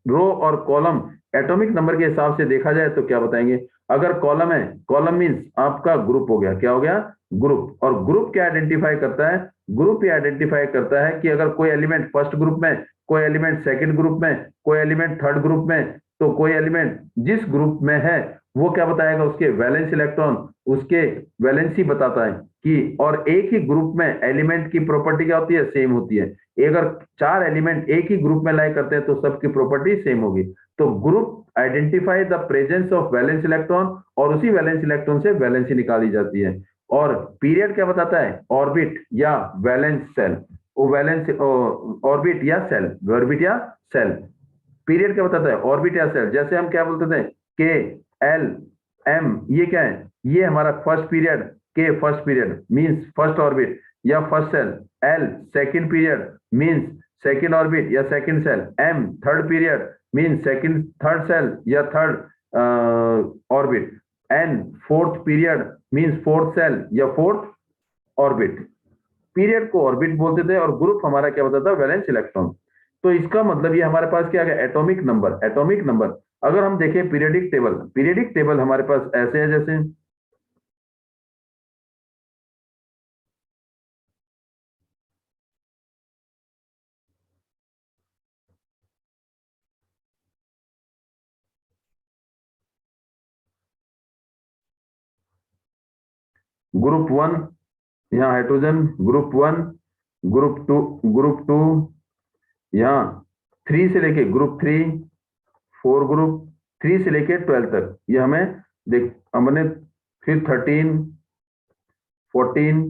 रो और कॉलम एटॉमिक नंबर के हिसाब से देखा जाए तो क्या बताएंगे, अगर कॉलम है, कॉलम मींस आपका ग्रुप हो गया, क्या हो गया, ग्रुप। और ग्रुप क्या आइडेंटिफाई करता है, ग्रुप ये आइडेंटिफाई करता है कि अगर कोई एलिमेंट फर्स्ट ग्रुप में, कोई एलिमेंट सेकंड ग्रुप में, कोई एलिमेंट थर्ड ग्रुप में, तो कोई एलिमेंट जिस ग्रुप में है वो क्या बताएगा, उसके वैलेंस इलेक्ट्रॉन, उसके वैलेंसी बताता है कि, और एक ही ग्रुप में एलिमेंट की प्रॉपर्टी क्या होती है, सेम होती है। अगर 4 एलिमेंट एक ही ग्रुप में लाई करते हैं तो सबकी प्रॉपर्टी सेम होगी। तो group identify the presence of valence electron, और उसी वैलेंस इलेक्ट्रॉन से वैलेंसी निकाली जाती है। और पीरियड क्या बताता है, ऑर्बिट या वैलेंस सेल, वैलेंस ऑर्बिट या सेल, ऑर्बिट या सेल। पीरियड क्या बताता है, ऑर्बिट या सेल। जैसे हम क्या बोलते थे, के एल एम, ये क्या है, ये हमारा first period, K first period means first orbit या first shell, L second period means second orbit या second shell, M third period means second third shell या third orbit, N fourth period means fourth shell या fourth orbit. Period को orbit बोलते थे और group हमारा क्या बताता है, वैलेंस इलेक्ट्रॉन। तो इसका मतलब ये हमारे पास क्या है, एटॉमिक नंबर। एटॉमिक नंबर अगर हम देखें पीरियडिक टेबल हमारे पास ऐसे है, जैसे ग्रुप 1, यहाँ हाइड्रोजन, ग्रुप 1, ग्रुप 2, यहाँ 3 से लेके ग्रुप 3, 4 ग्रुप, 3 से लेके 12 तक, ये हमें देख, हमने फिर 13, 14,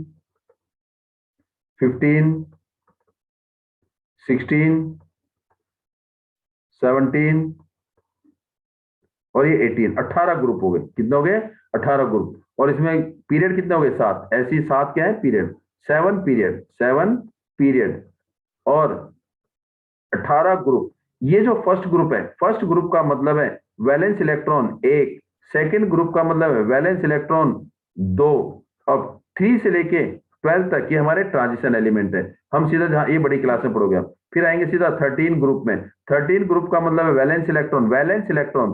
15, 16, 17 और ये 18, 18 ग्रुप हो गए। कितने हो गए, 18 ग्रुप। और इसमें पीरियड कितने हो गए, 7। ऐसी 7 क्या है, पीरियड, 7 पीरियड और 18 ग्रुप। ये जो फर्स्ट ग्रुप है, फर्स्ट ग्रुप का मतलब है वैलेंस इलेक्ट्रॉन 1, सेकंड ग्रुप का मतलब है वैलेंस इलेक्ट्रॉन 2। अब 3 से लेके 12 तक ये हमारे ट्रांजिशन एलिमेंट है। हम सीधा जहां ये बड़ी क्लास में पढ़ोगे आप, फिर आएंगे सीधा 13 ग्रुप में। 13 ग्रुप का मतलब है वैलेंस इलेक्ट्रॉन,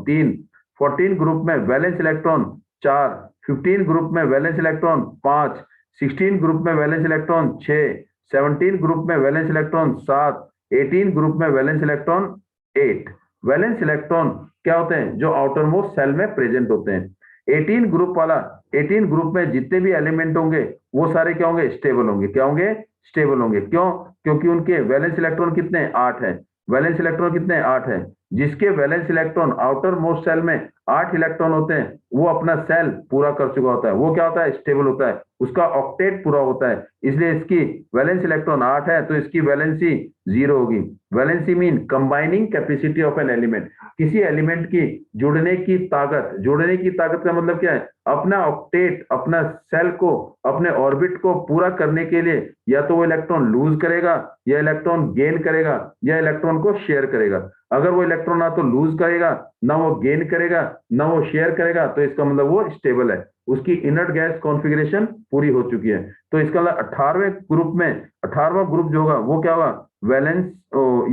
3, 14 ग्रुप में वैलेंस इलेक्ट्रॉन 4, 15 ग्रुप में वैलेंस इलेक्ट्रॉन 5, 16 ग्रुप में वैलेंस इलेक्ट्रॉन 6, 17 ग्रुप में वैलेंस इलेक्ट्रॉन 7, 18 ग्रुप में वैलेंस इलेक्ट्रॉन 8। वैलेंस इलेक्ट्रॉन क्या होते हैं? जो आउटर मोस्ट सेल में प्रेजेंट होते हैं। 18 ग्रुप वाला, 18 ग्रुप में जितने भी एलिमेंट होंगे वो सारे क्या होंगे? स्टेबल होंगे। क्या होंगे? स्टेबल होंगे। क्यों? क्योंकि उनके वैलेंस इलेक्ट्रॉन कितने? 8 है। वैलेंस इलेक्ट्रॉन कितने? 8 है। जिसके valence electron outer most shell में 8 इलेक्ट्रॉन होते हैं, वो अपना सेल पूरा कर चुका होता है। वो क्या होता है? स्टेबल होता है। उसका ऑक्टेट पूरा होता है। इसलिए इसकी वैलेंस इलेक्ट्रॉन 8 है, तो इसकी वैलेंसी 0 होगी। Valency mean combining capacity of an element. किसी एलिमेंट की जुड़ने की ताकत। जुड़ने की ताकत का मतलब क्या है? अपना ऑक्टेट, अपना सेल को, अपने ऑर्बिट को पूरा करने के लिए या तो वो इलेक्ट्रॉन लूज करेगा, या इलेक्ट्रॉन गेन करेगा, या इलेक्ट्रॉन को शेयर करेगा। अगर वो इलेक्ट्रॉन ना तो लूज करेगा, ना वो गेन करेगा, ना वो शेयर करेगा, तो इसका मतलब वो स्टेबल है। उसकी इनर्ट गैस कॉन्फ़िगरेशन पूरी हो चुकी है। तो इसका मतलब 18वें ग्रुप में, 18वां ग्रुप जो होगा वो क्या होगा? वैलेंस,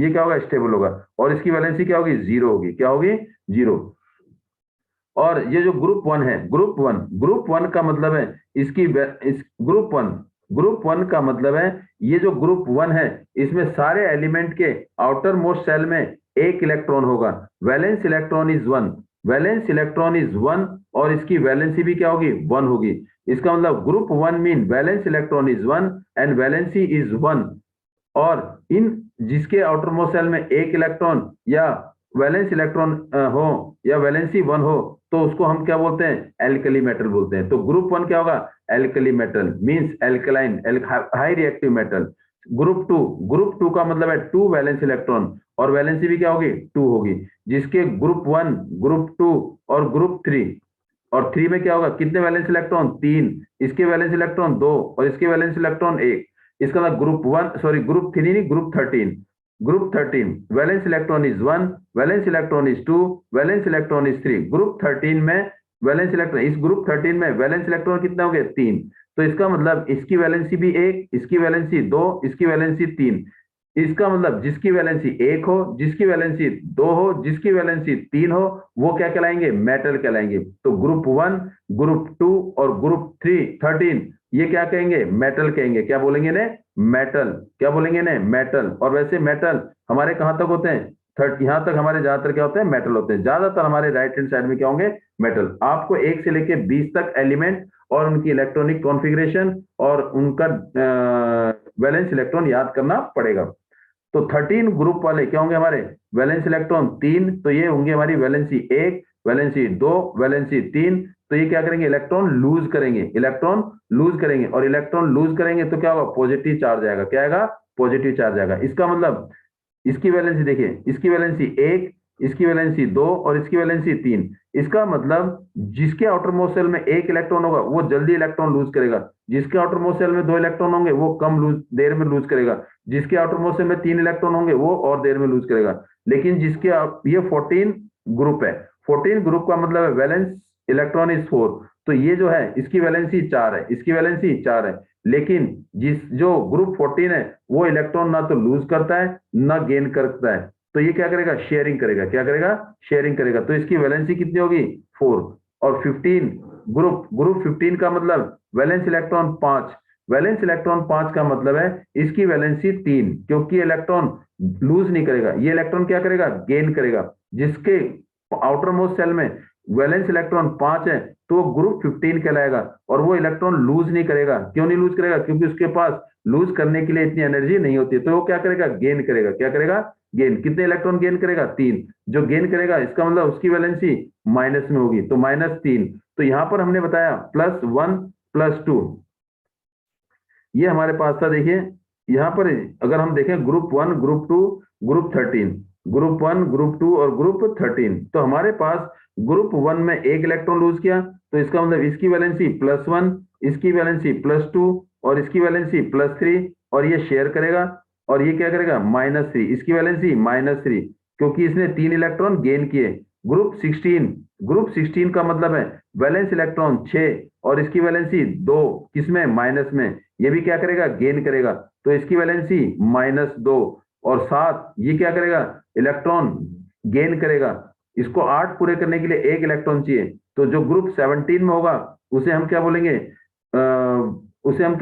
ये क्या होगा? स्टेबल होगा। और इसकी वैलेंसी क्या होगी? 0 होगी। क्या होगी? 0। और ये जो ग्रुप 1 है, ग्रुप 1 का मतलब है इसकी इस ग्रुप वन का मतलब है, ये जो ग्रुप 1 है इसमें सारे एलिमेंट के आउटर मोस्ट सेल में एक इलेक्ट्रॉन होगा। Valence electron is 1, valence electron is 1, और इसकी वैलेंसी भी क्या होगी? 1 होगी। इसका मतलब group 1 mean valence electron is 1 and valency is 1। और इन जिसके आउटर मोस्ट सेल में एक इलेक्ट्रॉन या वैलेंस इलेक्ट्रॉन हो या वैलेंसी 1 हो, तो उसको हम क्या बोलते हैं? एल्कली मेटल बोलते हैं। तो ग्रुप 1 क्या होगा? Alkali metal means alkaline, high reactive metal. Group two का मतलब है 2 वैलेंस इलेक्ट्रॉन, और वैलेंसी भी क्या होगी? 2 होगी। जिसके ग्रुप 1, ग्रुप 2 और ग्रुप 3, और 3 में क्या होगा? कितने वैलेंस इलेक्ट्रॉन? 3। इसके वैलेंस इलेक्ट्रॉन 2, और इसके वैलेंस इलेक्ट्रॉन 1। इसका मतलब ग्रुप 3 नहीं, group 13। Group 13 valence electron is 1, valence electron is 2, valence electron is 3। Group 13 में वैलेंस इलेक्ट्रॉन, इस ग्रुप 13 में वैलेंस इलेक्ट्रॉन कितने हो गए? 3। तो इसका मतलब इसकी वैलेंसी भी 1, इसकी वैलेंसी 2, इसकी वैलेंसी 3। इसका मतलब जिसकी वैलेंसी 1 हो, जिसकी वैलेंसी 2 हो, जिसकी वैलेंसी 3 हो, वो क्या कहलाएंगे? मेटल कहलाएंगे। तो ग्रुप 1, ग्रुप 2 और ग्रुप 13 ये क्या कहेंगे? मेटल कहेंगे। क्या बोलेंगे ने? मेटल। क्या बोलेंगे ने? मेटल। और वैसे मेटल हमारे कहां तक होते हैं? यहां तक हमारे ज्यादातर क्या होते हैं? मेटल होते हैं। ज्यादातर हमारे राइट हैंड साइड में क्या होंगे? मेटल। आपको 1 से लेके 20 तक एलिमेंट और उनकी इलेक्ट्रॉनिक कॉन्फ़िगरेशन और उनका वैलेंस इलेक्ट्रॉन याद करना पड़ेगा। तो 13 ग्रुप वाले क्या होंगे हमारे? वैलेंस इलेक्ट्रॉन 3, तो ये होंगे हमारी वैलेंसी 1, वैलेंसी 2, वैलेंसी 3। तो ये क्या करेंगे? इलेक्ट्रॉन लूज करेंगे, इलेक्ट्रॉन लूज करेंगे, और इलेक्ट्रॉन लूज करेंगे तो क्या होगा? पॉजिटिव चार्ज आएगा। क्या आएगा? पॉजिटिव चार्ज आएगा। इसका मतलब इसकी वैलेंसी देखिए, इसकी वैलेंसी 1, इसकी वैलेंसी 2 और इसकी वैलेंसी 3। इसका मतलब जिसके आउटर मोस्ट सेल में एक इलेक्ट्रॉन होगा वो जल्दी इलेक्ट्रॉन लूज करेगा। जिसके आउटर मोस्ट सेल में 2 इलेक्ट्रॉन होंगे वो कम देर में लूज करेगा। जिसके आउटर मोस्ट सेल में 3 इलेक्ट्रॉन होंगे वो और देर में लूज करेगा। लेकिन जिसके ये 14 ग्रुप है, 14 ग्रुप का मतलब है वैलेंस इलेक्ट्रॉन इज 4। तो ये जो है इसकी वैलेंसी 4 है, इसकी वैलेंसी 4 है। लेकिन जो ग्रुप 14 है वो इलेक्ट्रॉन ना तो लूज करता है ना गेन करता है। तो ये क्या करेगा? शेयरिंग करेगा। क्या करेगा? शेयरिंग करेगा। तो इसकी वैलेंसी कितनी होगी? 4। और 15 ग्रुप 15 का मतलब वैलेंस इलेक्ट्रॉन 5। वैलेंस इलेक्ट्रॉन 5 का मतलब है इसकी वैलेंसी 3, क्योंकि इलेक्ट्रॉन लूज नहीं करेगा, ये इलेक्ट्रॉन क्या करेगा? गेन करेगा। जिसके आउटर मोस्ट सेल में वैलेंस इलेक्ट्रॉन 5 है तो वो ग्रुप 15 कहलाएगा, और वो इलेक्ट्रॉन लूज नहीं करेगा। क्यों नहीं लूज करेगा? क्योंकि उसके पास लूज करने के लिए इतनी एनर्जी नहीं होती। तो वो क्या करेगा? गेन करेगा। क्या करेगा? गेन। कितने इलेक्ट्रॉन गेन करेगा? 3। जो गेन करेगा इसका मतलब उसकी वैलेंसी माइनस में होगी, तो -3। तो यहां पर हमने बताया +1 +2 ये हमारे पास था। देखिए यहां पर अगर हम देखें group 1, group 2, group 13, group 1, group 2 और ग्रुप 13, तो हमारे पास ग्रुप 1 में एक इलेक्ट्रॉन लूज किया, तो इसका मतलब इसकी वैलेंसी +1, इसकी वैलेंसी +2 और इसकी वैलेंसी +3, और ये शेयर करेगा। और ये क्या करेगा? -3, इसकी वैलेंसी -3, क्योंकि इसने 3 इलेक्ट्रॉन गेन किए। ग्रुप 16 का मतलब है वैलेंस इलेक्ट्रॉन 6 और इसकी वैलेंसी 2, किसमें, माइनस में, ये भी क्या करेगा, गेन करेगा, तो इसकी वैलेंसी -2 और 7, ये क्या करेगा, इलेक्ट्रॉन गेन करेगा। इसको 8 पूरे करने के लिए 1 इलेक्ट्रॉन चाहिए, तो जो ग्रुप 17 में होगा उसे हम क्या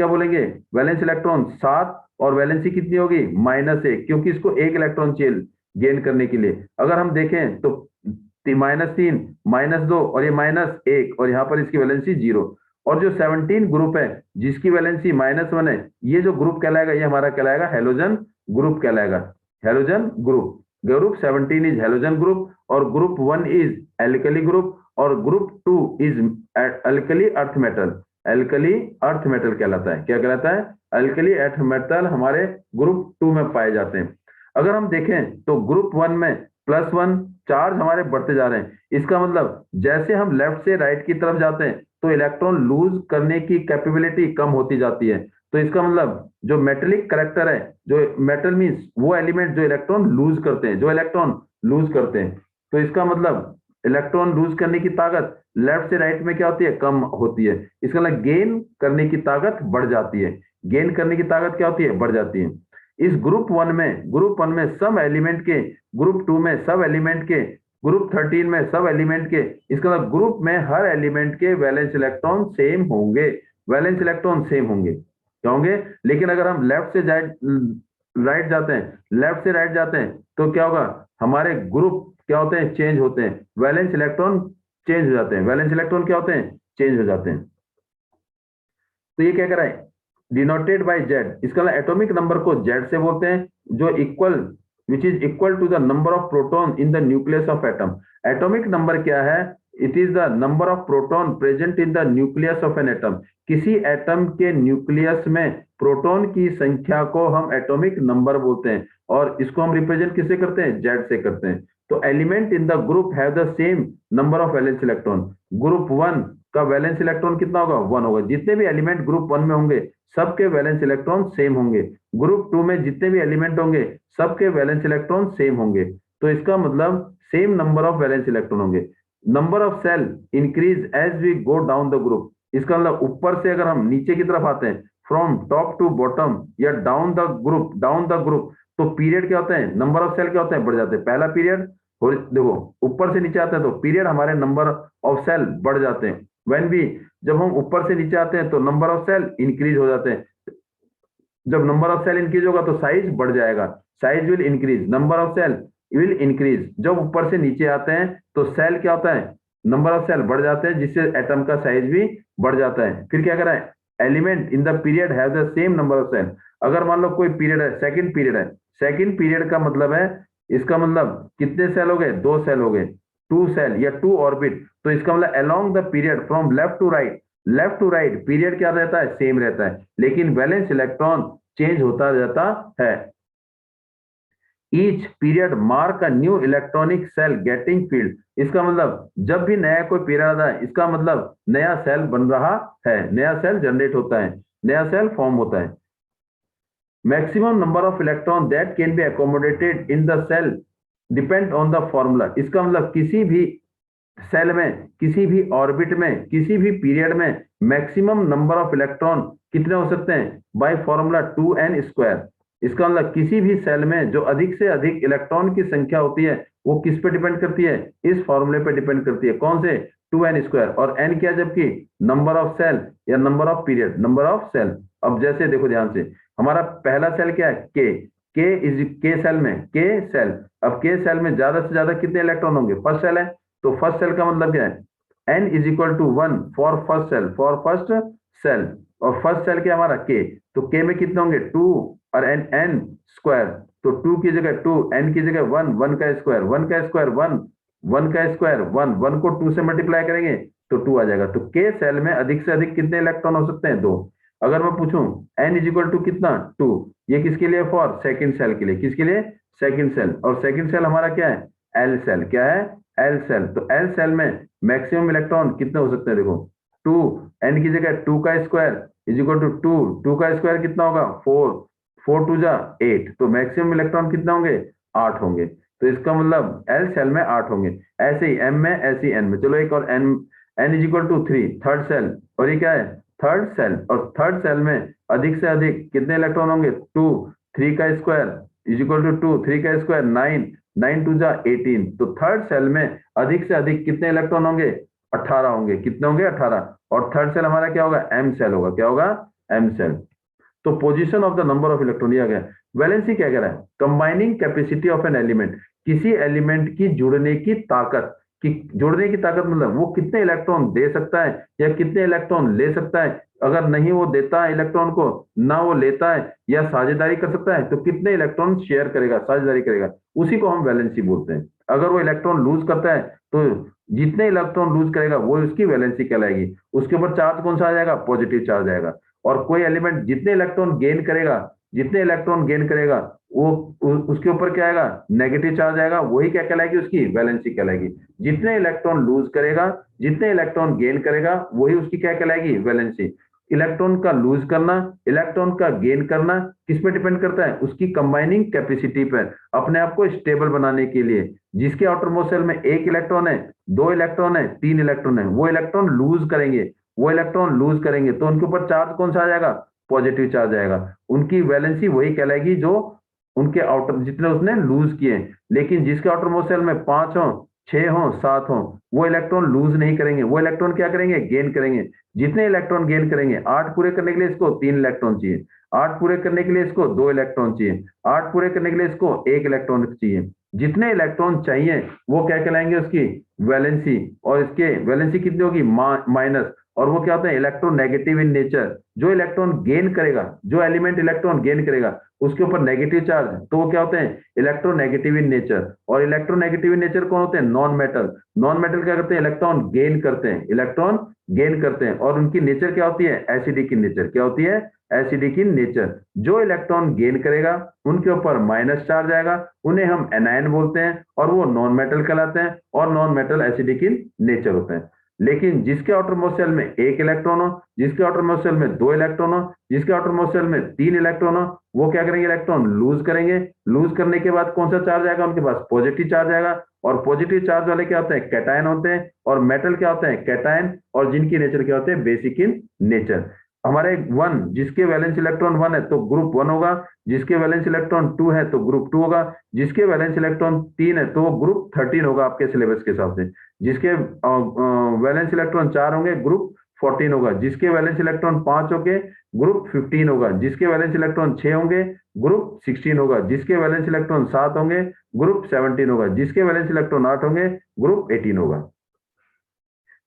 बोलेंगे, वैलेंस इलेक्ट्रॉन 7 और वैलेंसी कितनी होगी, -1, क्योंकि इसको 1 इलेक्ट्रॉन चाहिए गेन करने के लिए। अगर हम देखें तो -3, -2 और ये -1 और यहाँ पर इसकी वैलेंसी 0। और जो 17 ग्रुप है जिसकी वैलेंसी -1 है, ये जो ग्रुप कहलाएगा, ये हमारा कहलाएगा हेलोजन ग्रुप कहलाएगा। Halogen group 17 is halogen group, और ग्रुप 1 इज एल्कली ग्रुप, और group 2 is alkali earth metal. Alkali earth metal कहलाता है, क्या कहलाता है, अल्कली अर्थ मेटल हमारे ग्रुप 2 में पाए जाते हैं। अगर हम देखें तो ग्रुप 1 में +1 चार्ज हमारे बढ़ते जा रहे हैं। इसका मतलब जैसे हम लेफ्ट से राइट की तरफ जाते हैं तो इलेक्ट्रॉन लूज करने की कैपेबिलिटी कम होती जाती है। तो इसका मतलब जो मेटेलिक करेक्टर है, जो मेटल मीन्स वो एलिमेंट जो इलेक्ट्रॉन लूज करते हैं, तो इसका मतलब इलेक्ट्रॉन लूज करने की ताकत लेफ्ट से राइट में क्या होती है, कम होती है। इसका मतलब गेन करने की ताकत बढ़ जाती है। गेन करने की ताकत क्या होती है, बढ़ जाती है। इस ग्रुप 1 में सब एलिमेंट के, ग्रुप 2 में सब एलिमेंट के, ग्रुप 13 में सब एलिमेंट के, इसका मतलब ग्रुप में हर एलिमेंट के वैलेंस इलेक्ट्रॉन सेम होंगे। क्या होंगे? लेकिन अगर हम लेफ्ट से राइट जाते हैं तो क्या होगा, हमारे ग्रुप क्या होते हैं, चेंज होते हैं, वैलेंस इलेक्ट्रॉन चेंज हो जाते हैं। वैलेंस इलेक्ट्रॉन क्या होते हैं, चेंज हो जाते हैं। तो ये क्या कर रहा है, डिनोटेड बाय जेड। इसका एटॉमिक नंबर को जेड से बोलते हैं, जो which is equal to the number of proton in the nucleus of atom. Atomic number क्या है, it is the number of proton present in the nucleus of an atom. किसी atom के nucleus में proton की संख्या को हम atomic number बोलते हैं, और इसको हम रिप्रेजेंट किससे करते हैं, जेड से करते हैं। तो element in the group have the same number of valence electron. Group 1 का वैलेंस इलेक्ट्रॉन कितना होगा, 1 होगा। जितने भी एलिमेंट ग्रुप 1 में होंगे सबके वैलेंस इलेक्ट्रॉन सेम होंगे। ग्रुप 2 में जितने भी एलिमेंट होंगे सबके वैलेंस इलेक्ट्रॉन सेम होंगे। तो इसका मतलब same number of valence electron होंगे। Number of shell increase as we go down the group. इसका मतलब ऊपर से अगर हम नीचे की तरफ आते हैं, फ्रॉम टॉप टू बॉटम या डाउन द ग्रुप, तो पीरियड क्या होते हैं, नंबर ऑफ सेल क्या होते हैं, बढ़ जाते हैं। पहला पीरियड, देखो ऊपर से नीचे आते हैं तो पीरियड हमारे नंबर ऑफ सेल बढ़ जाते हैं। व्हेन भी जब हम ऊपर से नीचे आते हैं तो नंबर ऑफ सेल इंक्रीज हो जाते हैं। जब नंबर ऑफ सेल इंक्रीज होगा तो साइज बढ़ जाएगा, size will increase, number of shell will increase. जब ऊपर से नीचे आते हैं तो सेल क्या होता है, नंबर ऑफ सेल बढ़ जाते हैं, जिससे एटम का साइज भी बढ़ जाता है। फिर क्या करा है, element in the period have the same number of shell. अगर मान लो कोई पीरियड है, सेकंड पीरियड का मतलब है, इसका मतलब कितने सेल हो गए, 2 सेल हो गए, 2 सेल या 2 ऑर्बिट। तो इसका मतलब along the period from left to right period क्या रहता है, सेम रहता है, लेकिन वैलेंस इलेक्ट्रॉन चेंज होता जाता है। Each period mark a new electronic shell getting filled. इसका मतलब जब भी नया कोई पीरियड आता है, इसका मतलब नया सेल बन रहा है, नया सेल जनरेट होता है, नया सेल फॉर्म होता है। Maximum number of electron that can be accommodated in the shell depend on the formula. इसका मतलब किसी भी सेल में, किसी भी ऑर्बिट में, किसी भी पीरियड में मैक्सिमम नंबर ऑफ इलेक्ट्रॉन कितने हो सकते हैं, बाय फॉर्मूला 2n²। इसका मतलब किसी भी सेल में जो अधिक से अधिक इलेक्ट्रॉन की संख्या होती है वो किस पे डिपेंड करती है, इस फॉर्मूले पे डिपेंड करती है। कौन से, 2n²। और n क्या, जबकि नंबर ऑफ सेल या number of period, number of shell. अब जैसे देखो ध्यान से, हमारा पहला सेल क्या है, के सेल में, के सेल। अब के सेल में ज्यादा से ज्यादा कितने इलेक्ट्रॉन होंगे, फर्स्ट सेल है, तो फर्स्ट सेल का मतलब क्या है, n = 1 फॉर फर्स्ट सेल। और फर्स्ट सेल क्या हमारा के, तो के में कितने होंगे, 2 और n²। तो 2 की जगह 2, n की जगह 1, 1 का स्क्वायर, 1 का स्क्वायर 1, 1 का स्क्वायर 1, 1 को 2 से मल्टीप्लाई करेंगे तो 2 आ जाएगा। तो के सेल में अधिक से अधिक कितने इलेक्ट्रॉन हो सकते हैं, 2। अगर मैं पूछूं n = कितना, 2, ये किसके लिए, फॉर सेकंड सेल के लिए। किसके लिए, सेकंड सेल। और सेकंड सेल हमारा क्या है, एल सेल। क्या है, एल सेल। तो एल सेल में मैक्सिमम इलेक्ट्रॉन कितने हो सकते हैं, देखो 2, n की जगह 2 का स्क्वायर = 2, 2 का स्क्वायर कितना होगा, 4, 4 2 जा 8। तो मैक्सिमम इलेक्ट्रॉन कितना होंगे, 8 होंगे। तो इसका मतलब एल सेल में 8 होंगे। ऐसे ही एम में, ऐसे ही एन में। चलो एक और n is equal to 3 third shell, और ये क्या है थर्ड सेल, और थर्ड सेल में अधिक से अधिक कितने इलेक्ट्रॉन होंगे 2, 3 का स्क्वायर इज इक्वल टू 2, 3 का स्क्वायर 9, 9 टू जा 18, तो थर्ड सेल में अधिक से अधिक कितने इलेक्ट्रॉन होंगे 18 होंगे, कितने होंगे 18, और थर्ड सेल हमारा क्या होगा m सेल होगा, क्या होगा m सेल। तो position of the number of electron दिया गया। वैलेंसी क्या कह रहा है, combining capacity of an element, किसी एलिमेंट की जुड़ने की ताकत, कि जोड़ने की ताकत मतलब वो कितने इलेक्ट्रॉन दे सकता है या कितने इलेक्ट्रॉन ले सकता है, अगर नहीं वो देता है इलेक्ट्रॉन को, ना वो लेता है या साझेदारी कर सकता है, तो कितने इलेक्ट्रॉन शेयर करेगा, साझेदारी करेगा, उसी को हम वैलेंसी बोलते हैं। अगर वो इलेक्ट्रॉन लूज करता है तो जितने इलेक्ट्रॉन लूज करेगा वो उसकी वैलेंसी कहलाएगी, उसके ऊपर चार्ज कौन सा आ जाएगा, पॉजिटिव चार्ज आएगा। और कोई एलिमेंट जितने इलेक्ट्रॉन गेन करेगा, जितने इलेक्ट्रॉन गेन करेगा वो उसके ऊपर क्या आएगा, नेगेटिव चार्ज आएगा, वही क्या कहलाएगी, उसकी वैलेंसी कहलाएगी। जितने इलेक्ट्रॉन लूज करेगा, जितने इलेक्ट्रॉन गेन करेगा, वही उसकी क्या कहलाएगी, वैलेंसी। इलेक्ट्रॉन का लूज करना, इलेक्ट्रॉन का गेन करना किस पे डिपेंड करता है, उसकी कंबाइनिंग कैपेसिटी पर, अपने आप को स्टेबल बनाने के लिए। जिसके आउटरमोस्ट शेल में एक इलेक्ट्रॉन है, दो इलेक्ट्रॉन है, तीन इलेक्ट्रॉन है, वो इलेक्ट्रॉन लूज करेंगे, वो इलेक्ट्रॉन लूज करेंगे तो उनके ऊपर चार्ज कौन सा आ जाएगा, पॉजिटिव चार्ज आएगा। उनकी वैलेंसी वही कहलाएगी जो उनके आउटर जितने उसने लूज किए। लेकिन जिसके आउटर मोस्ट शेल में 5 हो, 6 हो, 7 हो, वो इलेक्ट्रॉन लूज नहीं करेंगे, वो इलेक्ट्रॉन क्या करेंगे, गेन करेंगे। जितने इलेक्ट्रॉन गेन करेंगे, 8 पूरे करने के लिए इसको 3 इलेक्ट्रॉन चाहिए, 8 पूरे करने के लिए इसको 2 इलेक्ट्रॉन चाहिए, 8 पूरे करने के लिए इसको 1 इलेक्ट्रॉन चाहिए। जितने इलेक्ट्रॉन चाहिए वो क्या कहलाएंगे, उसकी वैलेंसी। और इसके वैलेंसी कितनी होगी, माइनस। और वो क्या होता है, इलेक्ट्रोनेगेटिव इन नेचर। जो इलेक्ट्रॉन गेन करेगा, जो एलिमेंट इलेक्ट्रॉन गेन करेगा उसके ऊपर नेगेटिव चार्ज, तो वो क्या होते हैं, इलेक्ट्रोनेगेटिव इन नेचर। और इलेक्ट्रोनेगेटिव इन नेचर कौन होते हैं, नॉन मेटल। नॉन मेटल क्या करते हैं, इलेक्ट्रॉन गेन करते हैं, इलेक्ट्रॉन गेन करते हैं, और उनकी नेचर क्या होती है, एसिडिक इन नेचर। क्या होती है, एसिडिक इन नेचर। जो इलेक्ट्रॉन गेन करेगा उनके ऊपर माइनस चार्ज आएगा, उन्हें हम एनायन बोलते हैं, और वो नॉन मेटल कहलाते हैं, और non metal acidic in nature होते हैं। लेकिन जिसके आउटर मोस्ट शेल में एक इलेक्ट्रॉन हो, जिसके आउटर मोस्ट शेल में 2 इलेक्ट्रॉन हो, जिसके आउटर मोस्ट शेल में 3 इलेक्ट्रॉन हो, वो क्या करेंगे, इलेक्ट्रॉन लूज करेंगे। लूज करने के बाद कौन सा चार्ज आएगा, उनके पास पॉजिटिव चार्ज आएगा। और पॉजिटिव चार्ज वाले क्या होते हैं, कैटायन होते हैं, और मेटल क्या होते हैं, कैटायन, और जिनकी नेचर क्या होते हैं, बेसिक इन नेचर। हमारे 1, जिसके वैलेंस इलेक्ट्रॉन 1 है तो ग्रुप 1 होगा, जिसके वैलेंस इलेक्ट्रॉन 2 है तो ग्रुप 2 होगा, जिसके वैलेंस इलेक्ट्रॉन 3 है तो वो ग्रुप 13 होगा आपके सिलेबस के हिसाब से। जिसके वैलेंस इलेक्ट्रॉन 4 होंगे ग्रुप 14 होगा, जिसके वैलेंस इलेक्ट्रॉन 5 होंगे ग्रुप 15 होगा, जिसके वैलेंस इलेक्ट्रॉन 6 होंगे ग्रुप 16 होगा, जिसके वैलेंस इलेक्ट्रॉन 7 होंगे ग्रुप 17 होगा, जिसके वैलेंस इलेक्ट्रॉन 8 होंगे ग्रुप 18 होगा।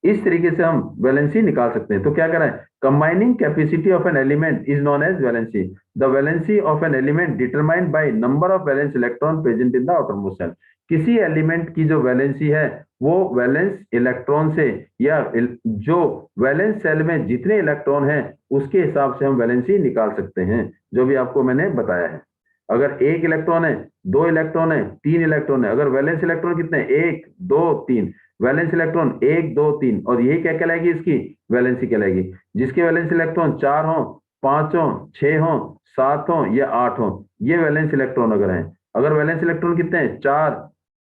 इस तरीके से हम वैलेंसी निकाल सकते हैं। तो क्या करें, combining capacity of an element is known as valency. The valency of an element determined by number of valence electron present in the outermost shell. किसी एलिमेंट की जो वैलेंसी है वो वैलेंस इलेक्ट्रॉन से, या जो वैलेंस सेल में जितने इलेक्ट्रॉन हैं उसके हिसाब से हम वैलेंसी निकाल सकते हैं, जो भी आपको मैंने बताया है। अगर एक इलेक्ट्रॉन है, दो इलेक्ट्रॉन है, तीन इलेक्ट्रॉन है, अगर वैलेंस इलेक्ट्रॉन कितने, 1 2 3, वैलेंस इलेक्ट्रॉन 1 2 3, और यही क्या कहलाएगी, इसकी वैलेंसी कहलाएगी। जिसके वैलेंस इलेक्ट्रॉन 4 हो, 5 हो, 6 हो, 7 हो या 8 हो, ये वैलेंस इलेक्ट्रॉन अगर है। अगर वैलेंस इलेक्ट्रॉन कितने हैं, 4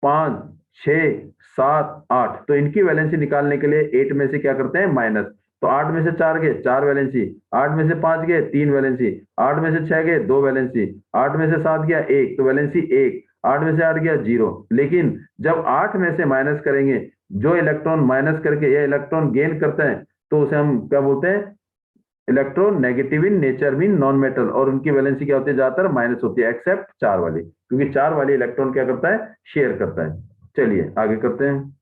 5 6 7 8, तो इनकी वैलेंसी निकालने के लिए 8 में से क्या करते हैं, माइनस। तो 8 में से 4 गए 4 वैलेंसी, 8 में से 5 गए 3 वैलेंसी, 8 में से 6 गए 2 वैलेंसी, 8 में से 7 गया 1, तो वैलेंसी 1, 8 में से 8 गया 0। लेकिन जब 8 में से माइनस करेंगे, जो इलेक्ट्रॉन माइनस करके या इलेक्ट्रॉन गेन करते हैं, तो उसे हम क्या बोलते हैं, electron negative in nature mean non metal, और उनकी वैलेंसी क्या होती है, ज्यादातर माइनस होती है, एक्सेप्ट 4 वाली, क्योंकि 4 वाली इलेक्ट्रॉन क्या करता है, शेयर करता है। चलिए आगे करते हैं।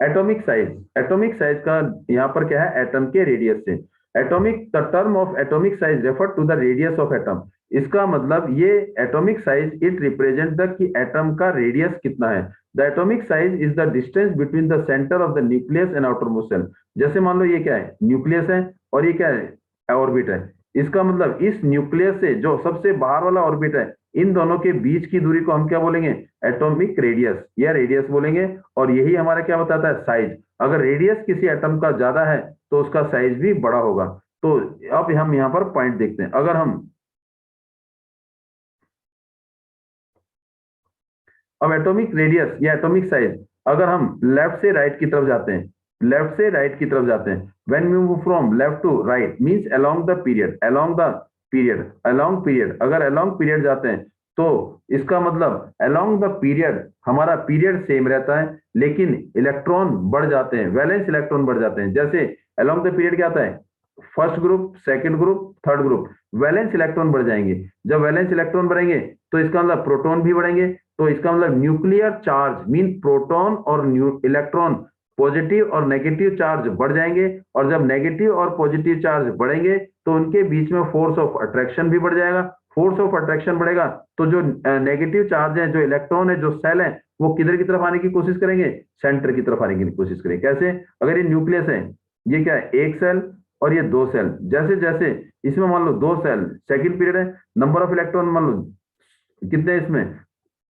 एटॉमिक साइज, एटॉमिक साइज का यहाँ पर क्या है, एटम के रेडियस से। Atomic, the term of atomic size refer to the radius of atom. इसका मतलब ये atomic size it represent the कि एटम का रेडियस कितना है। The atomic size is the distance between the centre of the nucleus and outermost shell. जैसे मान लो ये क्या है, न्यूक्लियस है, और ये क्या है, ऑर्बिट है। इसका मतलब इस न्यूक्लियस से जो सबसे बाहर वाला ऑर्बिट है, इन दोनों के बीच की दूरी को हम क्या बोलेंगे, एटॉमिक रेडियस या रेडियस बोलेंगे। और यही हमारा क्या बताता है, साइज। अगर रेडियस किसी एटम का ज्यादा है तो उसका साइज भी बड़ा होगा। तो अब हम यहाँ पर पॉइंट देखते हैं। अगर हम अब एटॉमिक रेडियस या एटॉमिक साइज, अगर हम लेफ्ट से राइट की तरफ जाते हैं, लेफ्ट से राइट की तरफ जाते हैं। When we move from left to right means along the period, along the period, along period. अगर अलोंग पीरियड जाते हैं तो इसका मतलब अलोंग द पीरियड हमारा पीरियड सेम रहता है, लेकिन इलेक्ट्रॉन बढ़ जाते हैं, वैलेंस इलेक्ट्रॉन बढ़ जाते हैं। जैसे अलोंग द पीरियड क्या आता है, first group, second group, third group, valence electron बढ़ जाएंगे। जब वैलेंस इलेक्ट्रॉन बढ़ेंगे तो इसका मतलब प्रोटॉन भी बढ़ेंगे, तो इसका मतलब न्यूक्लियर चार्ज मीन प्रोटॉन और इलेक्ट्रॉन पॉजिटिव और नेगेटिव चार्ज बढ़ जाएंगे। और जब नेगेटिव और पॉजिटिव चार्ज बढ़ेंगे तो उनके बीच में फोर्स ऑफ अट्रैक्शन भी बढ़ जाएगा। फोर्स ऑफ अट्रैक्शन बढ़ेगा तो जो नेगेटिव चार्ज है, जो इलेक्ट्रॉन है, जो सेल है, वो किधर की तरफ आने की कोशिश करेंगे, सेंटर की तरफ आने की कोशिश करेंगे। कैसे, अगर ये न्यूक्लियस है, ये क्या है, एक सेल और ये दो सेल, जैसे जैसे इसमें मान लो दो सेल, सेकंड पीरियड है, नंबर ऑफ इलेक्ट्रॉन मान लो कितने इसमें,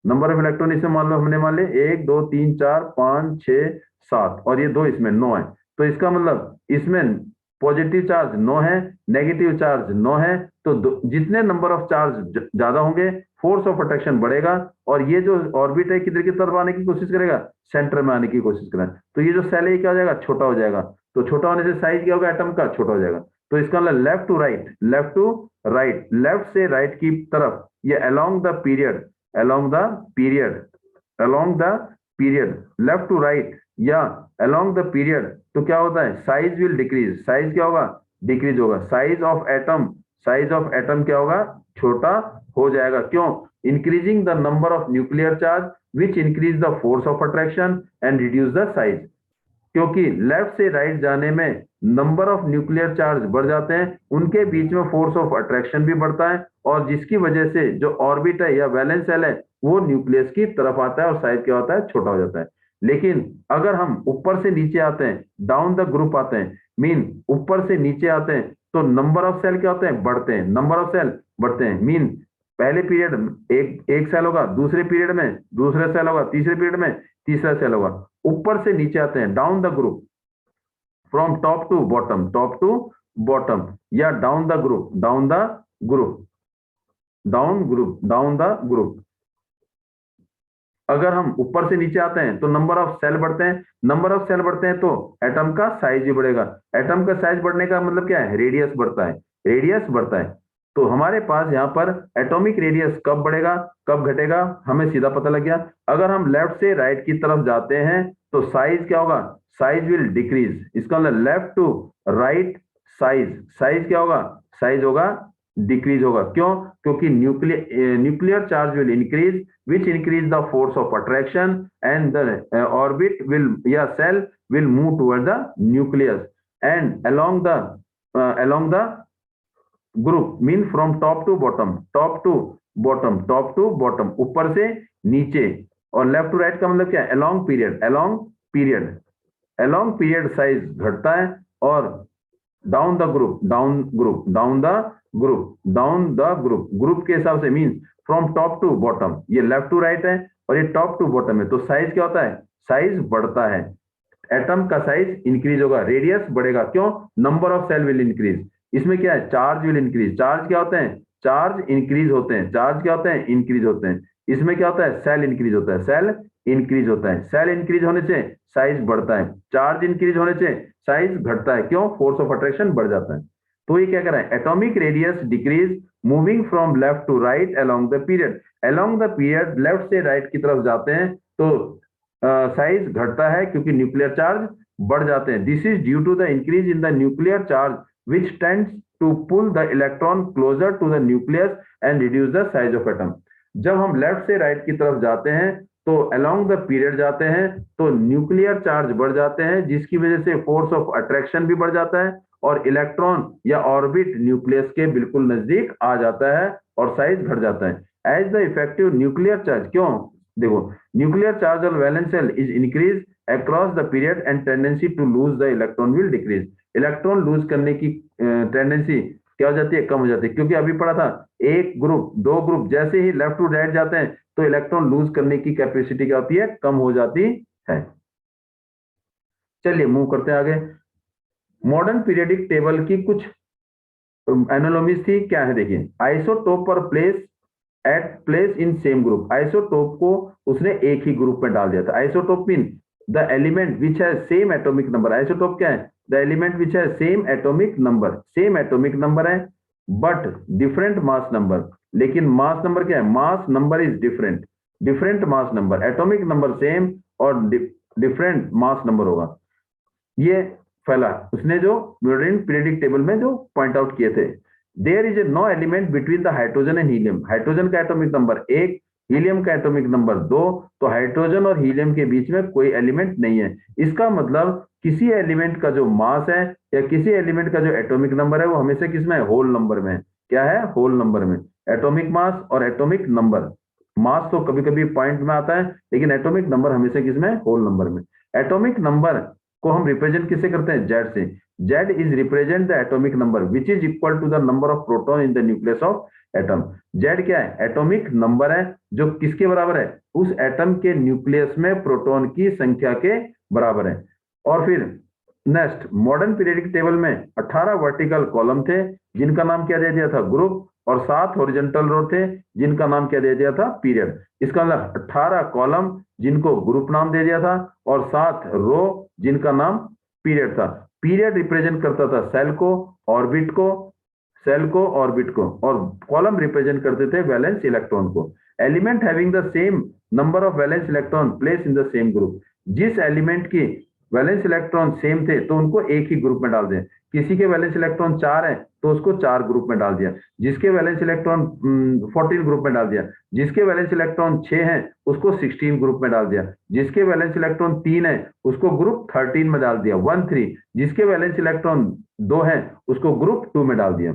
नंबर ऑफ इलेक्ट्रॉन इसमें मान लो हमने मान लिया 1 2 3 4 5 6 7 और ये दो इसमें 9 है। तो इसका मतलब इसमें पॉजिटिव चार्ज 9 है, नेगेटिव चार्ज 9 है। तो जितने नंबर ऑफ चार्ज ज्यादा होंगे फोर्स ऑफ अट्रैक्शन बढ़ेगा, और ये जो ऑर्बिट है किधर की तरफ आने की कोशिश करेगा, सेंटर में आने की कोशिश करेगा। तो ये जो सेल है क्या हो जाएगा, छोटा हो जाएगा। तो छोटा होने से साइज क्या होगा एटम का, छोटा हो जाएगा। तो इसका मतलब left to right, left to right, left से राइट की तरफ, ये along the period, along the period, along the period, left to right या along the period, तो क्या होता है, साइज विल डिक्रीज, साइज क्या होगा, डिक्रीज होगा। Size of atom, size of atom क्या होगा, छोटा हो जाएगा। क्यों, increasing the number of nuclear charge which increase the force of attraction and reduce the size. क्योंकि लेफ्ट से राइट जाने में नंबर ऑफ न्यूक्लियर चार्ज बढ़ जाते हैं, उनके बीच में फोर्स ऑफ अट्रैक्शन भी बढ़ता है, और जिसकी वजह से जो ऑर्बिट है या वैलेंस सेल है वो न्यूक्लियस की तरफ आता है और साइज क्या होता है, छोटा हो जाता है। लेकिन अगर हम ऊपर से नीचे आते हैं, डाउन द ग्रुप आते हैं, मीन ऊपर से नीचे आते हैं, तो नंबर ऑफ सेल क्या होते हैं, बढ़ते हैं, नंबर ऑफ सेल बढ़ते हैं। मीन पहले पीरियड एक एक सेल होगा, दूसरे पीरियड में दूसरा सेल होगा, तीसरे पीरियड में तीसरा सेल होगा। ऊपर से नीचे आते हैं, down the group, from top to bottom, top to bottom, या down the group, down the group, down group, down the group. अगर हम ऊपर से नीचे आते हैं तो नंबर ऑफ सेल बढ़ते हैं, नंबर ऑफ सेल बढ़ते हैं तो एटम का साइज भी बढ़ेगा। एटम का साइज बढ़ने का मतलब क्या है, रेडियस बढ़ता है, रेडियस बढ़ता है। तो हमारे पास यहाँ पर एटॉमिक रेडियस कब बढ़ेगा कब घटेगा हमें सीधा पता लग गया। अगर हम लेफ्ट से राइट की तरफ जाते हैं तो साइज क्या होगा, साइज विल डिक्रीज। इसका मतलब left to right size, size क्या होगा, साइज होगा डिक्रीज होगा। क्यों, क्योंकि nuclear charge will increase which increase the force of attraction and the orbit will cell will move toward the nucleus and along the group mean from top to bottom, top to bottom, top to bottom, ऊपर से नीचे। और left to right का मतलब क्या है, along period, along period, along period size घटता है। और down the group, down group, down the group, down the group, group के हिसाब से mean from top to bottom, ये लेफ्ट टू राइट है और ये टॉप टू बॉटम है, तो साइज क्या होता है, साइज बढ़ता है। एटम का साइज इंक्रीज होगा, रेडियस बढ़ेगा। क्यों, number of shell will increase. इसमें क्या है, चार्ज विल इंक्रीज। चार्ज क्या होते हैं, चार्ज इंक्रीज होते हैं, चार्ज क्या होते हैं, इंक्रीज होते हैं। इसमें क्या होता है, सेल इंक्रीज होता है, सेल इंक्रीज होता है। सेल इंक्रीज होने से साइज बढ़ता है, चार्ज इंक्रीज होने से साइज घटता है। क्यों, फोर्स ऑफ अट्रैक्शन बढ़ जाता है। तो ये क्या कर रहा है, atomic radius decrease moving from left to right along the period. Along the period left से राइट की तरफ जाते हैं तो साइज घटता है क्योंकि न्यूक्लियर चार्ज बढ़ जाते हैं। This is due to the increase in the nuclear charge which tends to pull the electron closer to the nucleus and reduce the size of atom. जब हम लेफ्ट से राइट की तरफ जाते हैं तो अलोंग द पीरियड जाते हैं तो न्यूक्लियर चार्ज बढ़ जाते हैं, जिसकी वजह से फोर्स ऑफ अट्रैक्शन भी बढ़ जाता है और इलेक्ट्रॉन या ऑर्बिट न्यूक्लियस के बिल्कुल नजदीक आ जाता है और साइज घट जाता है। As the effective nuclear charge, क्यों, देखो nuclear charge on valence shell is increase across the period and tendency to lose the electron will decrease. Electron lose करने की टेंडेंसी क्या हो जाती है, कम हो जाती है। क्योंकि अभी पढ़ा था एक ग्रुप दो ग्रुप जैसे ही लेफ्ट टू राइट जाते हैं तो इलेक्ट्रॉन लूज करने की कैपेसिटी क्या होती है, कम हो जाती है। चलिए मूव करते हैं आगे। मॉडर्न पीरियडिक टेबल की कुछ एनालॉजीज थी, क्या है देखिए। आइसोटोप पर place in same group, isotope को उसने एक ही ग्रुप में डाल दिया था। Isotope mean the element which has same atomic number, isotope क्या है? The element which has same atomic number है बट डिफरेंट मास नंबर, लेकिन मास नंबर क्या है? Mass number is different mass number, atomic number same और different mass number होगा। ये पहला उसने जो मॉडर्न पीरियडिक टेबल में जो पॉइंट आउट किए थे। There is a no element between the hydrogen and helium, hydrogen का एटॉमिक नंबर 1, हीलियम का एटॉमिक नंबर 2, तो हाइड्रोजन और हीलियम के बीच में कोई एलिमेंट नहीं है। इसका मतलब किसी एलिमेंट का जो मास है या किसी एलिमेंट का जो एटॉमिक नंबर है वो हमेशा किसमें है? होल नंबर में। क्या है? होल नंबर में। एटॉमिक मास और एटॉमिक नंबर, मास तो कभी कभी पॉइंट में आता है लेकिन एटॉमिक नंबर हमेशा किसमें? होल नंबर में। एटॉमिक नंबर को हम रिप्रेजेंट किससे करते हैं? जेड से। Z is represent the atomic number which is equal to the number of proton in the nucleus of atom. Z क्या है? एटॉमिक नंबर है जो किसके बराबर है? उस एटम के न्यूक्लियस में प्रोटॉन की संख्या के बराबर है। और फिर नेक्स्ट, मॉडर्न पीरियडिक टेबल में 18 वर्टिकल कॉलम थे जिनका नाम क्या दे दिया था? ग्रुप, और 7 हॉरिजॉन्टल रो थे जिनका नाम क्या दे दिया था? पीरियड। इसका मतलब 18 कॉलम जिनको ग्रुप नाम दे दिया था और 7 रो जिनका नाम पीरियड था। पीरियड रिप्रेजेंट करता था सेल को, ऑर्बिट को, और कॉलम रिप्रेजेंट करते थे वैलेंस इलेक्ट्रॉन को। Element having the same number of valence electron place in the same group, जिस एलिमेंट की वैलेंस इलेक्ट्रॉन सेम थे तो उनको एक ही ग्रुप में डाल दें। किसी के वैलेंस इलेक्ट्रॉन 4 है तो उसको 4 ग्रुप में डाल दिया, जिसके वैलेंस इलेक्ट्रॉन 14 ग्रुप में डाल दिया, जिसके वैलेंस इलेक्ट्रॉन 6 है उसको 16 ग्रुप में डाल दिया, जिसके वैलेंस इलेक्ट्रॉन 3 है उसको ग्रुप 13 में डाल दिया, 1 3, जिसके वैलेंस इलेक्ट्रॉन 2 है उसको ग्रुप 2 में डाल दिया।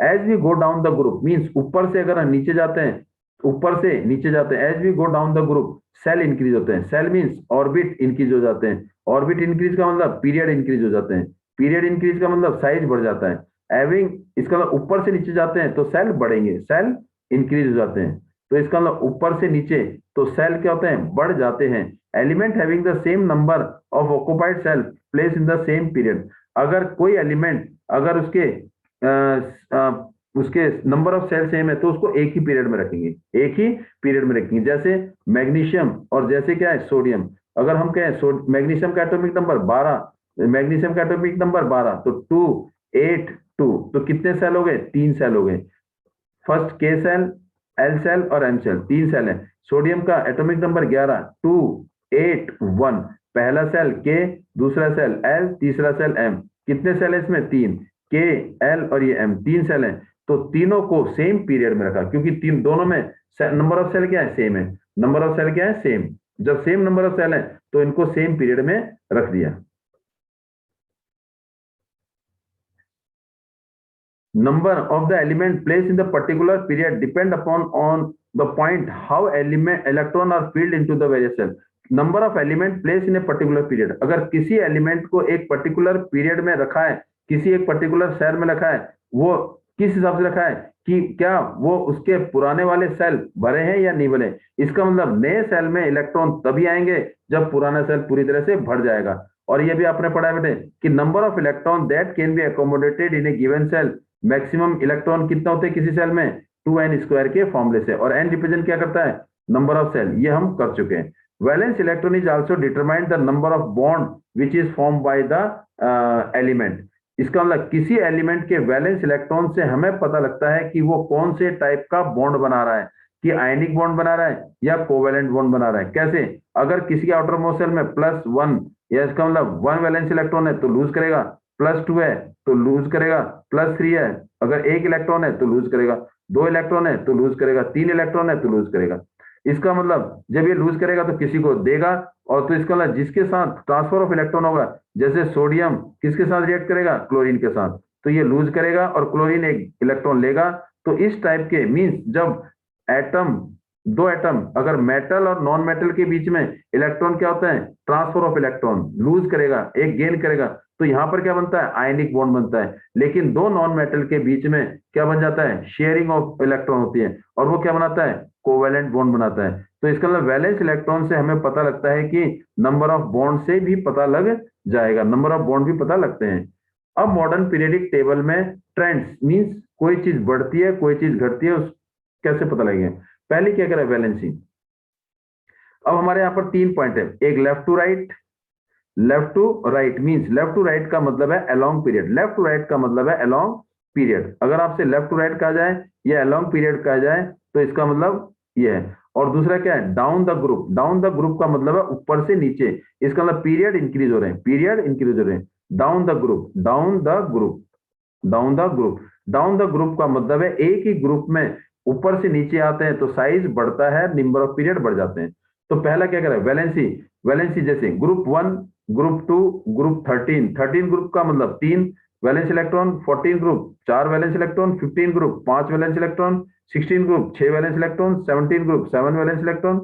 As we go down the group means ऊपर से अगर हम नीचे जाते हैं, as we go down the group shell increase होते हैं। सेल मीन्स ऑर्बिट इंक्रीज हो जाते हैं। ऑर्बिट इंक्रीज का मतलब पीरियड इंक्रीज हो जाते हैं। पीरियड इंक्रीज का मतलब साइज बढ़ जाता है। एविंग, इसका मतलब ऊपर से नीचे जाते हैं तो सेल बढ़ेंगे, सेल इंक्रीज हो जाते हैं। तो इसका मतलब ऊपर से नीचे तो सेल क्या होते हैं? बढ़ जाते हैं। Element having the same number of occupied shell place in the same period, अगर कोई एलिमेंट अगर उसके नंबर ऑफ सेल सेम है तो उसको एक ही पीरियड में रखेंगे, जैसे मैग्नीशियम और जैसे क्या है? सोडियम। अगर हम कहें मैग्नीशियम का एटॉमिक नंबर 12, तो 2 8 2, तो कितने सेल हो गए? 3 सेल हो गए। फर्स्ट के सेल, एल सेल और एम सेल, 3 सेल है। सोडियम का एटॉमिक नंबर 11, 2 8 1, पहला सेल के, दूसरा सेल एल, तीसरा सेल एम। कितने सेल है इसमें? 3, के, एल और ये एम, 3 सेल है। तो तीनों को सेम पीरियड में रखा क्योंकि दोनों में नंबर ऑफ सेल क्या है? सेम है। नंबर ऑफ सेल क्या है? सेम। जब सेम नंबर ऑफ सेल है तो इनको सेम पीरियड में रख दिया। Number of the element placed in the particular period depend upon on the point how electron are filled into the various cell. Number of element placed in a particular period, अगर किसी element को एक particular period में रखा है, किसी एक particular cell में रखा है, वो किस हिसाब से रखा है कि क्या वो उसके पुराने वाले सेल भरे हैं या नहीं भरे। इसका मतलब नए सेल में इलेक्ट्रॉन तभी आएंगे जब पुराना सेल पूरी तरह से भर जाएगा। और ये भी आपने पढ़ा है बेटे कि number of electron that can be accommodated in a given shell, maximum electron कितना होते हैं किसी सेल में? 2n स्क्वायर के फॉर्मूले से, और n रिप्रेजेंट क्या करता है? Number of shell. ये हम कर चुके हैं। Valence electron is also determined the number of bond which is form by the element. इसका मतलब किसी एलिमेंट के वैलेंस इलेक्ट्रॉन से हमें पता लगता है कि वो कौन से टाइप का बॉन्ड बना रहा है, कि आयनिक बॉन्ड बना रहा है या कोवेलेंट बॉन्ड बना रहा है। कैसे? अगर किसी के आउटर मोस्ट सेल में +1 या इसका मतलब 1 वैलेंस इलेक्ट्रॉन है तो लूज करेगा, +2 है तो लूज करेगा, +3 है अगर 1 इलेक्ट्रॉन है तो लूज करेगा, 2 इलेक्ट्रॉन है तो लूज करेगा, 3 इलेक्ट्रॉन है तो लूज करेगा। इसका मतलब जब ये लूज करेगा तो किसी को देगा, और तो इसका मतलब जिसके साथ ट्रांसफर ऑफ इलेक्ट्रॉन होगा, जैसे सोडियम किसके साथ रिएक्ट करेगा? क्लोरीन के साथ, तो ये लूज करेगा और क्लोरीन एक इलेक्ट्रॉन लेगा। तो इस टाइप के मीन्स जब दो एटम अगर मेटल और नॉन मेटल के बीच में इलेक्ट्रॉन क्या होता है? ट्रांसफर ऑफ इलेक्ट्रॉन, लूज करेगा एक गेन करेगा, तो यहां पर क्या बनता है? आयनिक बॉन्ड बनता है। लेकिन दो नॉन मेटल के बीच में क्या बन जाता है? शेयरिंग ऑफ इलेक्ट्रॉन होती है, और वो क्या बनाता है? कोवेलेंट बॉन्ड बनाता है। तो इसका मतलब वैलेंस इलेक्ट्रॉन से हमें पता लगता है कि नंबर ऑफ बॉन्ड से भी पता लग जाएगा, नंबर ऑफ बॉन्ड भी पता लगते हैं। अब मॉडर्न पीरियडिक टेबल में ट्रेंड्स मींस कोई चीज बढ़ती है कोई चीज घटती है, कैसे पता लगेगा? पहले क्या करें? वैलेंसी। अब हमारे यहाँ पर 3 पॉइंट है, एक left to right, left to right means left to right का मतलब है along period, left to right का मतलब है अलोंग पीरियड। अगर आपसे लेफ्ट टू राइट कहा जाए या अलोंग पीरियड कहा जाए तो इसका मतलब ये है। और दूसरा क्या है, down the group, down the group का मतलब है ऊपर से नीचे, इसका मतलब पीरियड इंक्रीज हो रहे हैं, पीरियड इंक्रीज हो रहे हैं। Down the group, down the group, down the group, down the group का मतलब है एक ही ग्रुप में ऊपर से नीचे आते हैं तो साइज बढ़ता है, नंबर ऑफ पीरियड बढ़ जाते हैं। तो पहला क्या करें, वैलेंसी, वैलेंसी जैसे ग्रुप 1, ग्रुप 2, ग्रुप 13, 13 ग्रुप का मतलब 3 valence electron, 14 group 4 valence electron, 15 group 5 valence electron, 16 group 6 valence electron, 17 group 7 valence electron,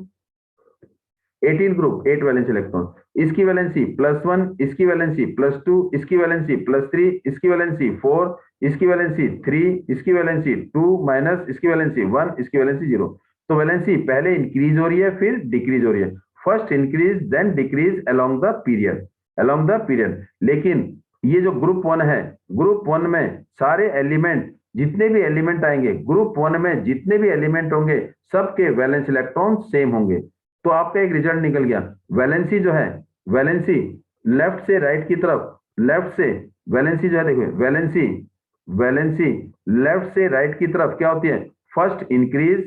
18 group 8 valence electron. इसकी वैलेंसी +1, इसकी वैलेंसी +2, इसकी वैलेंसी +3, इसकी वैलेंसी 4, इसकी वैलेंसी 3, इसकी वैलेंसी 2 माइनस इसकी वैलेंसी 1, इसकी वैलेंसी 0। तो वैलेंसी पहले इंक्रीज हो रही है फिर डिक्रीज हो रही है, first increase then decrease along the period, along the period. लेकिन ये जो ग्रुप 1 है, ग्रुप 1 में सारे एलिमेंट, जितने भी एलिमेंट आएंगे ग्रुप 1 में, जितने भी एलिमेंट होंगे सबके वैलेंस इलेक्ट्रॉन सेम होंगे। तो आपका एक रिजल्ट निकल गया, वैलेंसी जो है, वैलेंसी लेफ्ट से राइट की तरफ, लेफ्ट से वैलेंसी जो है, देखो वैलेंसी, वैलेंसी लेफ्ट से राइट की तरफ क्या होती है, फर्स्ट इंक्रीज,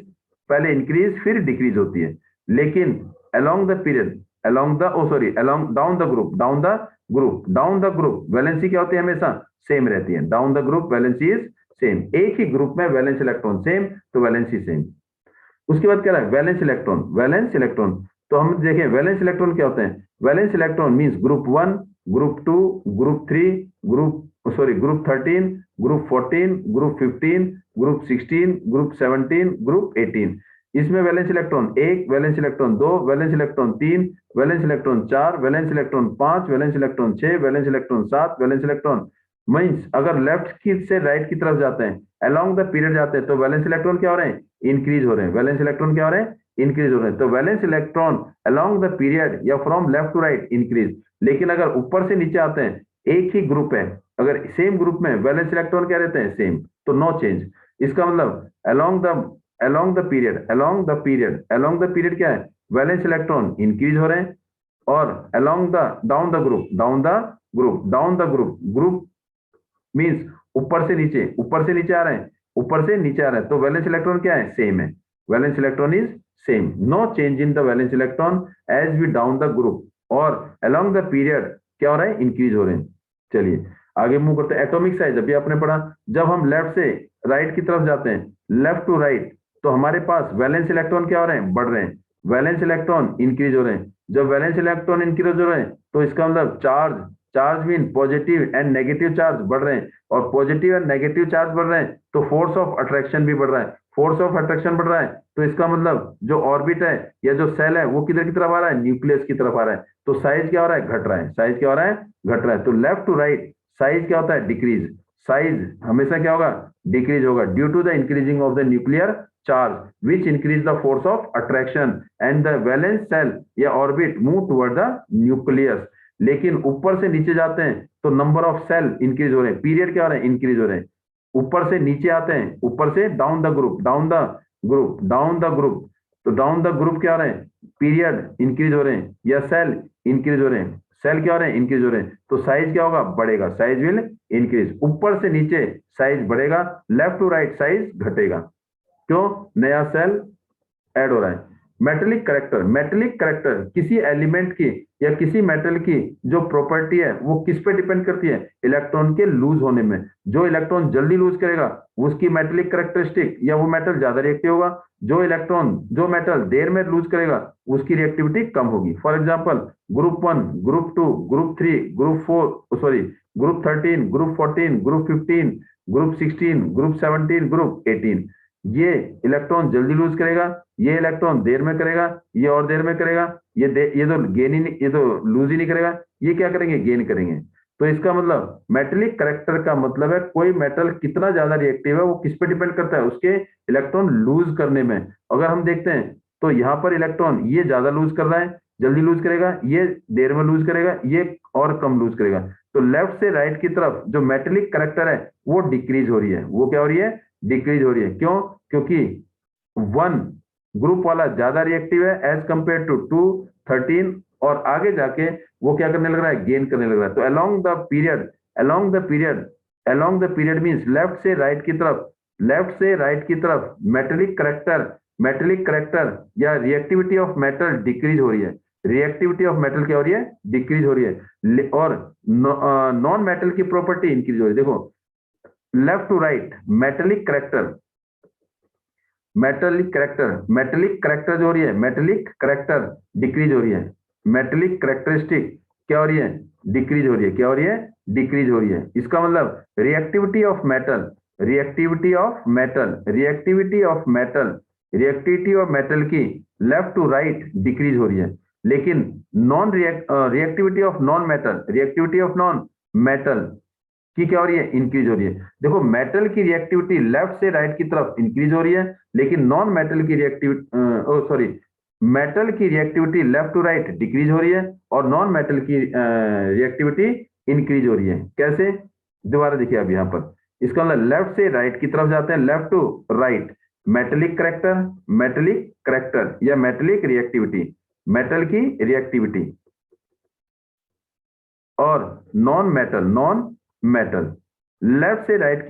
पहले इंक्रीज फिर डिक्रीज होती है। लेकिन along the period, along the sorry along down the group, down the group, down the group valency क्या होती है, हमेशा सेम रहती है। Down the group valency is same, एक ही ग्रुप में वैलेंस इलेक्ट्रॉन सेम, तो वैलेंसी सेम। उसके बाद क्या रहा है, वैलेंस इलेक्ट्रॉन, वैलेंस इलेक्ट्रॉन। तो हम देखें वैलेंस इलेक्ट्रॉन क्या होते हैं, valence electron means group 1, group 2, group 3, group 13, group 14, group 15, group 16, group 17, group 18। इसमें valence electron 1, valence electron 2, valence electron 3, valence electron 4, valence electron 5, valence electron 6, valence electron 7, valence electron. Means अगर left की से right की तरफ जाते हैं, along the period जाते हैं, तो वैलेंस इलेक्ट्रॉन क्या हो रहे हैं, इंक्रीज हो रहे हैं। वैलेंस इलेक्ट्रॉन क्या हो रहे हैं, इंक्रीज हो रहे हैं। तो valence electron along the period या from left to right increase. लेकिन अगर ऊपर से नीचे आते हैं, एक ही ग्रुप है, अगर सेम ग्रुप में वैलेंस इलेक्ट्रॉन क्या रहते हैं, सेम, तो नो चेंज। इसका मतलब along the period, along the period, along the पीरियड क्या है, वैलेंस इलेक्ट्रॉन इंक्रीज हो रहे हैं। और अलोंग the down the group, down the group, down the group, group means ऊपर से नीचे, ऊपर से नीचे आ रहे हैं, ऊपर से नीचे आ रहे हैं, तो वैलेंस इलेक्ट्रॉन क्या है, सेम है। Valence electron is same, no change in the valence electron as we down the group. और अलोंग द पीरियड क्या हो रहा है, इंक्रीज हो रहे हैं। चलिए आगे मूव करते हैं। एटॉमिक साइज अभी आपने पढ़ा, जब हम लेफ्ट से राइट की तरफ जाते हैं, लेफ्ट टू राइट, तो हमारे पास वैलेंस इलेक्ट्रॉन क्या हो रहे हैं, बढ़ रहे हैं, वैलेंस इलेक्ट्रॉन इंक्रीज हो रहे हैं। जब वैलेंस इलेक्ट्रॉन इंक्रीज हो रहे हैं तो इसका मतलब charge, charge mean positive and negative charge बढ़ रहे हैं, और पॉजिटिव एंड नेगेटिव चार्ज बढ़ रहे हैं तो फोर्स ऑफ अट्रैक्शन भी बढ़ रहा है, फोर्स ऑफ अट्रैक्शन बढ़ रहा है। तो इसका मतलब जो ऑर्बिट है या जो सेल है वो किधर की तरफ आ रहा है, न्यूक्लियस की तरफ आ रहा है। तो साइज क्या हो रहा है, घट रहा है, साइज क्या हो रहा है, घट रहा है। तो लेफ्ट टू राइट साइज क्या होता है, डिक्रीज, साइज हमेशा क्या होगा, डिक्रीज होगा, due to the increasing of the nuclear charge which increase the force of attraction and the valence shell या orbit move toward the nucleus. लेकिन ऊपर से नीचे जाते हैं तो नंबर ऑफ सेल इंक्रीज हो रहे हैं, पीरियड क्या हो रहे हैं, इंक्रीज हो रहे हैं। ऊपर से नीचे आते हैं, ऊपर से down the group, down the group, down the group, तो डाउन द ग्रुप क्या हो रहे हैं, पीरियड इंक्रीज हो रहे हैं, या सेल इंक्रीज हो रहे हैं, सेल क्या हो रहे हैं, इंक्रीज हो रहे हैं। तो साइज क्या होगा, बढ़ेगा, साइज विल इंक्रीज। ऊपर से नीचे साइज बढ़ेगा, लेफ्ट टू राइट साइज घटेगा, क्यों, नया सेल ऐड हो रहा है। मेटेलिक करेक्टर, मेटेलिक करेक्टर किसी एलिमेंट की या किसी मेटल की जो प्रॉपर्टी है वो किस पे डिपेंड करती है, इलेक्ट्रॉन के लूज होने में। जो इलेक्ट्रॉन जल्दी लूज करेगा उसकी मेटेलिक करेक्टरिस्टिक या वो मेटल ज्यादा रिएक्टिव होगा, जो इलेक्ट्रॉन, जो मेटल देर में लूज करेगा उसकी रिएक्टिविटी कम होगी। For example group 1, group 2, group 3, group 4 sorry group 13, group 14, group 15, group 16, group 17, group 18। ये इलेक्ट्रॉन जल्दी लूज करेगा, ये इलेक्ट्रॉन देर में करेगा, ये और देर में करेगा, ये तो गेन ही नहीं, ये तो लूज ही नहीं करेगा, ये क्या करेंगे, गेन करेंगे। तो इसका मतलब मेटेलिक करेक्टर का मतलब है कोई मेटल कितना ज्यादा रिएक्टिव है वो किस पे डिपेंड करता है, उसके इलेक्ट्रॉन लूज करने में। अगर हम देखते हैं तो यहाँ पर इलेक्ट्रॉन ये ज्यादा लूज कर रहा है, जल्दी लूज करेगा, ये देर में लूज करेगा, ये और कम लूज करेगा। तो लेफ्ट से राइट की तरफ जो मेटेलिक करेक्टर है वो डिक्रीज हो रही है, वो क्या हो रही है, डिक्रीज हो रही है। क्यों, क्योंकि 1 ग्रुप वाला ज्यादा रिएक्टिव है एज कंपेयर टू 213, और आगे जाके वो क्या करने लग रहा है, गेन करने लग रहा है। तो along the period means left से राइट की तरफ, लेफ्ट से राइट की तरफ मेटेलिक करेक्टर या रिएक्टिविटी ऑफ मेटल डिक्रीज हो रही है। रिएक्टिविटी ऑफ मेटल क्या हो रही है, डिक्रीज हो रही है, और नॉन मेटल की प्रॉपर्टी इंक्रीज हो रही है। देखो left to right metallic character जो हो रही है, मेटेलिक करेक्टर डिक्रीज हो रही है, मेटेलिक करेक्टरिस्टिक क्या हो रही है, डिक्रीज हो रही है, क्या हो रही है, डिक्रीज हो रही है। इसका मतलब रिएक्टिविटी ऑफ मेटल की लेफ्ट टू राइट डिक्रीज हो रही है, लेकिन रिएक्टिविटी ऑफ नॉन मेटल की क्या हो रही है, इंक्रीज हो रही है। देखो मेटल की रिएक्टिविटी लेफ्ट से राइट की तरफ इंक्रीज हो रही है, लेकिन नॉन मेटल की रिएक्टिविटी मेटल की reactivity left to right decrease हो रही है, और नॉन मेटल की रिएक्टिविटी इंक्रीज हो रही है। कैसे, दोबारा देखिए अब यहाँ पर, इसका मतलब लेफ्ट से राइट की तरफ जाते हैं, left to right metallic character या मेटेलिक रिएक्टिविटी, मेटल की रिएक्टिविटी, और नॉन मेटल लेफ्ट से राइट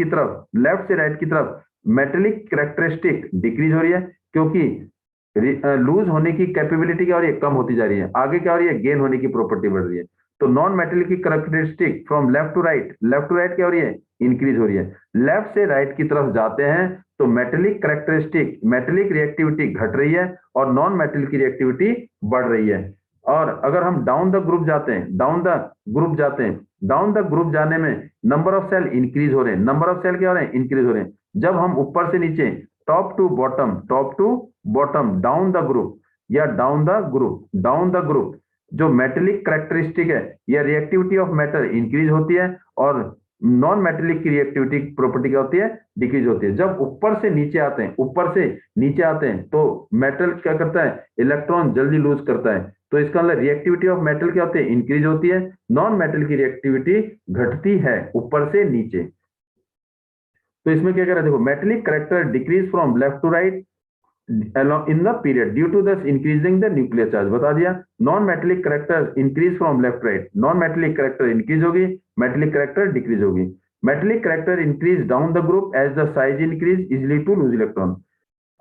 की तरफ मेटेलिक करेक्टरिस्टिक डिक्रीज हो रही है, क्योंकि लूज होने की कैपेबिलिटी क्या हो रही है, कम होती जा रही है। आगे क्या हो रही है, गेन होने की प्रॉपर्टी बढ़ रही है। तो नॉन मेटेलिक की characteristic from left to right क्या हो रही है, इंक्रीज हो रही है। लेफ्ट से राइट की तरफ जाते हैं तो मेटेलिक रिएक्टिविटी घट रही है, और नॉन मेटेलिक की रिएक्टिविटी बढ़ रही है। और अगर हम डाउन द ग्रुप जाते हैं, डाउन द ग्रुप जाने में नंबर ऑफ सेल इंक्रीज हो रहे हैं, नंबर ऑफ सेल क्या हो रहे हैं, इंक्रीज हो रहे हैं। जब हम ऊपर से नीचे top to bottom down the group या डाउन द ग्रुप जो मेटेलिक करेक्टरिस्टिक है या रिएक्टिविटी ऑफ मेटल इंक्रीज होती है, और नॉन मेटेलिक की रिएक्टिविटी प्रॉपर्टी क्या होती है, डिक्रीज होती है। जब ऊपर से नीचे आते हैं तो मेटल क्या करता है, इलेक्ट्रॉन जल्दी लूज करता है। तो इसका मतलब रिएक्टिविटी ऑफ मेटल क्या होती है, इंक्रीज होती है, नॉन मेटल की रिएक्टिविटी घटती है ऊपर से नीचे। तो इसमें क्या कर रहा है, देखो metallic character decrease from left to right in the period due to thus increasing the nuclear charge, बता दिया। Non metallic character increase from left right, non metallic character increase होगी, मेटेलिक करेक्टर डिक्रीज होगी। Metallic character increase down the group as the size increase easily to lose electron.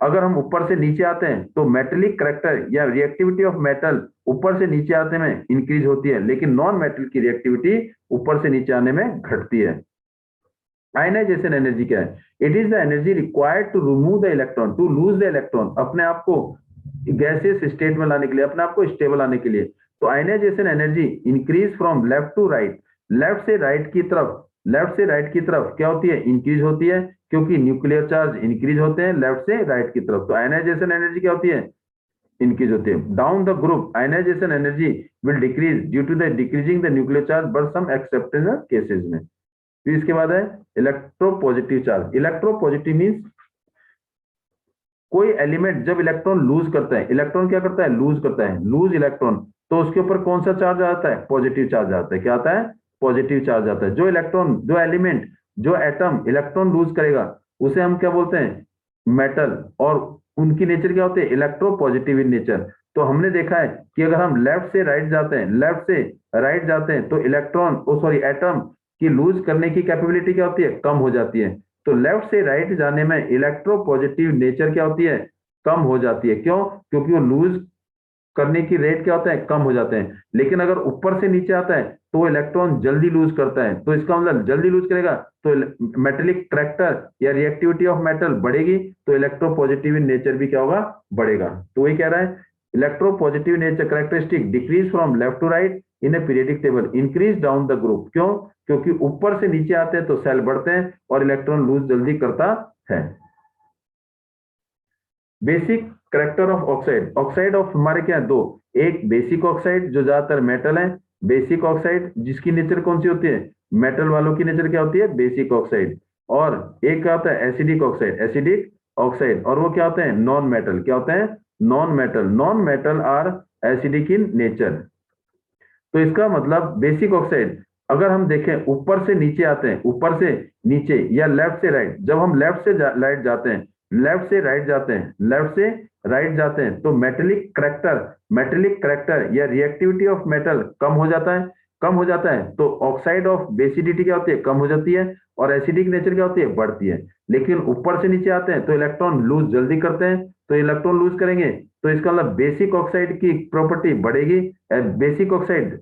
अगर हम ऊपर से नीचे आते हैं तो मेटेलिक करेक्टर या रिएक्टिविटी ऑफ मेटल ऊपर से नीचे आते में इंक्रीज होती है, लेकिन नॉन मेटल की रिएक्टिविटी ऊपर से नीचे आने में घटती है। आयनाइजेशन एनर्जी क्या है, it is the energy required to remove the electron, to lose the electron, अपने आप को गैसियस स्टेट में लाने के लिए, अपने आप को स्टेबल लाने के लिए। तो ionisation energy increase from left to right, left से राइट की तरफ क्या होती है, इंक्रीज होती है, क्योंकि न्यूक्लियर चार्ज इंक्रीज होते हैं लेफ्ट से राइट की तरफ। तो आयनाइजेशन एनर्जी क्या होती है, इंक्रीज होती है। Down the group ionisation energy will decrease due to the decreasing the nuclear charge but some acceptable cases में। फिर इसके बाद है इलेक्ट्रोपॉजिटिव चार्ज। इलेक्ट्रोपॉजिटिव मींस कोई एलिमेंट जब इलेक्ट्रॉन लूज करता है, इलेक्ट्रॉन क्या करता है, लूज करता है, लूज इलेक्ट्रॉन, तो उसके ऊपर कौन सा चार्ज आता है, पॉजिटिव चार्ज आता है। क्या आता है, पॉजिटिव चार्ज आता है। जो इलेक्ट्रॉन, जो एलिमेंट, जो एटम इलेक्ट्रॉन लूज करेगा उसे हम क्या बोलते हैं, मेटल, और उनकी नेचर क्या होती है, इलेक्ट्रोपॉजिटिव इन नेचर। तो हमने देखा है कि अगर हम लेफ्ट से राइट जाते हैं तो इलेक्ट्रॉन एटम की लूज करने की कैपेबिलिटी क्या होती है, कम हो जाती है। तो लेफ्ट से राइट जाने में इलेक्ट्रोपॉजिटिव नेचर क्या होती है, कम हो जाती है। क्यों, क्योंकि वो लूज करने की रेट क्या होता है, कम हो जाते हैं। लेकिन अगर ऊपर से नीचे आता है तो इलेक्ट्रॉन जल्दी लूज करता है। तो इसका मतलब जल्दी लूज करेगा तो मेटेलिक करेक्टर या रिएक्टिविटी ऑफ मेटल बढ़ेगी, तो इलेक्ट्रोपॉजिटिव नेचर भी क्या होगा, बढ़ेगा। तो वही कह रहा है, electropositive nature characteristic decrease from left to right in a periodic table, increase down the group. क्यों, क्योंकि ऊपर से नीचे आते हैं तो सेल बढ़ते हैं और इलेक्ट्रॉन लूज जल्दी करता है। Basic character of oxide. Oxide of हमारे क्या है, दो, एक बेसिक ऑक्साइड जो ज्यादातर मेटल है, बेसिक ऑक्साइड जिसकी नेचर कौन सी होती है, मेटल वालों की नेचर क्या होती है, बेसिक ऑक्साइड। और एक क्या होता है, एसिडिक ऑक्साइड, और वो क्या होते हैं, नॉन मेटल। क्या होते हैं, non metal are acidic in nature. तो इसका मतलब बेसिक ऑक्साइड, अगर हम देखें ऊपर से नीचे आते हैं, ऊपर से नीचे या लेफ्ट से राइट, जब हम लेफ्ट से राइट जाते हैं लेफ्ट से राइट जाते हैं, लेफ्ट से राइट जाते हैं, तो मेटेलिक करेक्टर या रिएक्टिविटी ऑफ मेटल कम हो जाता है, कम हो जाता है, तो ऑक्साइड ऑफ बेसिडिटी क्या होती है, कम हो जाती है, और एसिडिक नेचर क्या होती है, बढ़ती है। लेकिन ऊपर से नीचे आते हैं तो इलेक्ट्रॉन लूज जल्दी करते हैं, तो इलेक्ट्रॉन लूज करेंगे तो इसका मतलब बेसिक ऑक्साइड की प्रॉपर्टी बढ़ेगी, बेसिक ऑक्साइड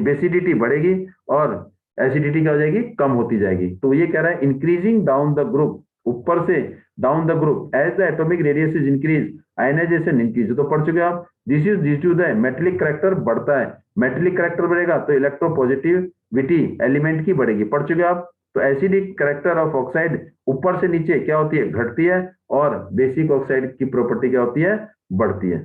बेसिडिटी बढ़ेगी और एसिडिटी क्या हो जाएगी, कम होती जाएगी। तो ये कह रहा है इंक्रीजिंग डाउन द ग्रुप, ऊपर से down the group as the atomic radius is increase, ionisation increase, तो पढ़ चुके आप। This is due to the metallic character बढ़ता है, मेटेलिक करेक्टर बढ़ेगा तो इलेक्ट्रोपॉजिटिविटी एलिमेंट की बढ़ेगी, पढ़ चुके आप। तो एसिडिक करेक्टर ऑफ ऑक्साइड ऊपर से नीचे क्या होती है, घटती है, और बेसिक ऑक्साइड की प्रॉपर्टी क्या होती है, बढ़ती है।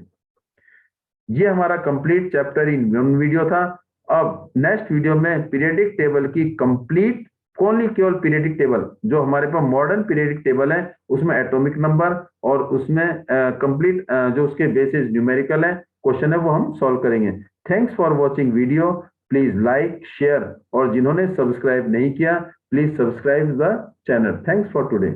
ये हमारा complete chapter in one video था। अब नेक्स्ट वीडियो में पीरियडिक टेबल की कंप्लीट, ओनली केवल पीरियडिक टेबल जो हमारे पास मॉडर्न पीरियडिक टेबल है, उसमें एटॉमिक नंबर और उसमें कंप्लीट जो उसके बेसिस न्यूमेरिकल है, क्वेश्चन है, वो हम सॉल्व करेंगे। Thanks for watching video, please like share, और जिन्होंने सब्सक्राइब नहीं किया please subscribe the channel. Thanks for today.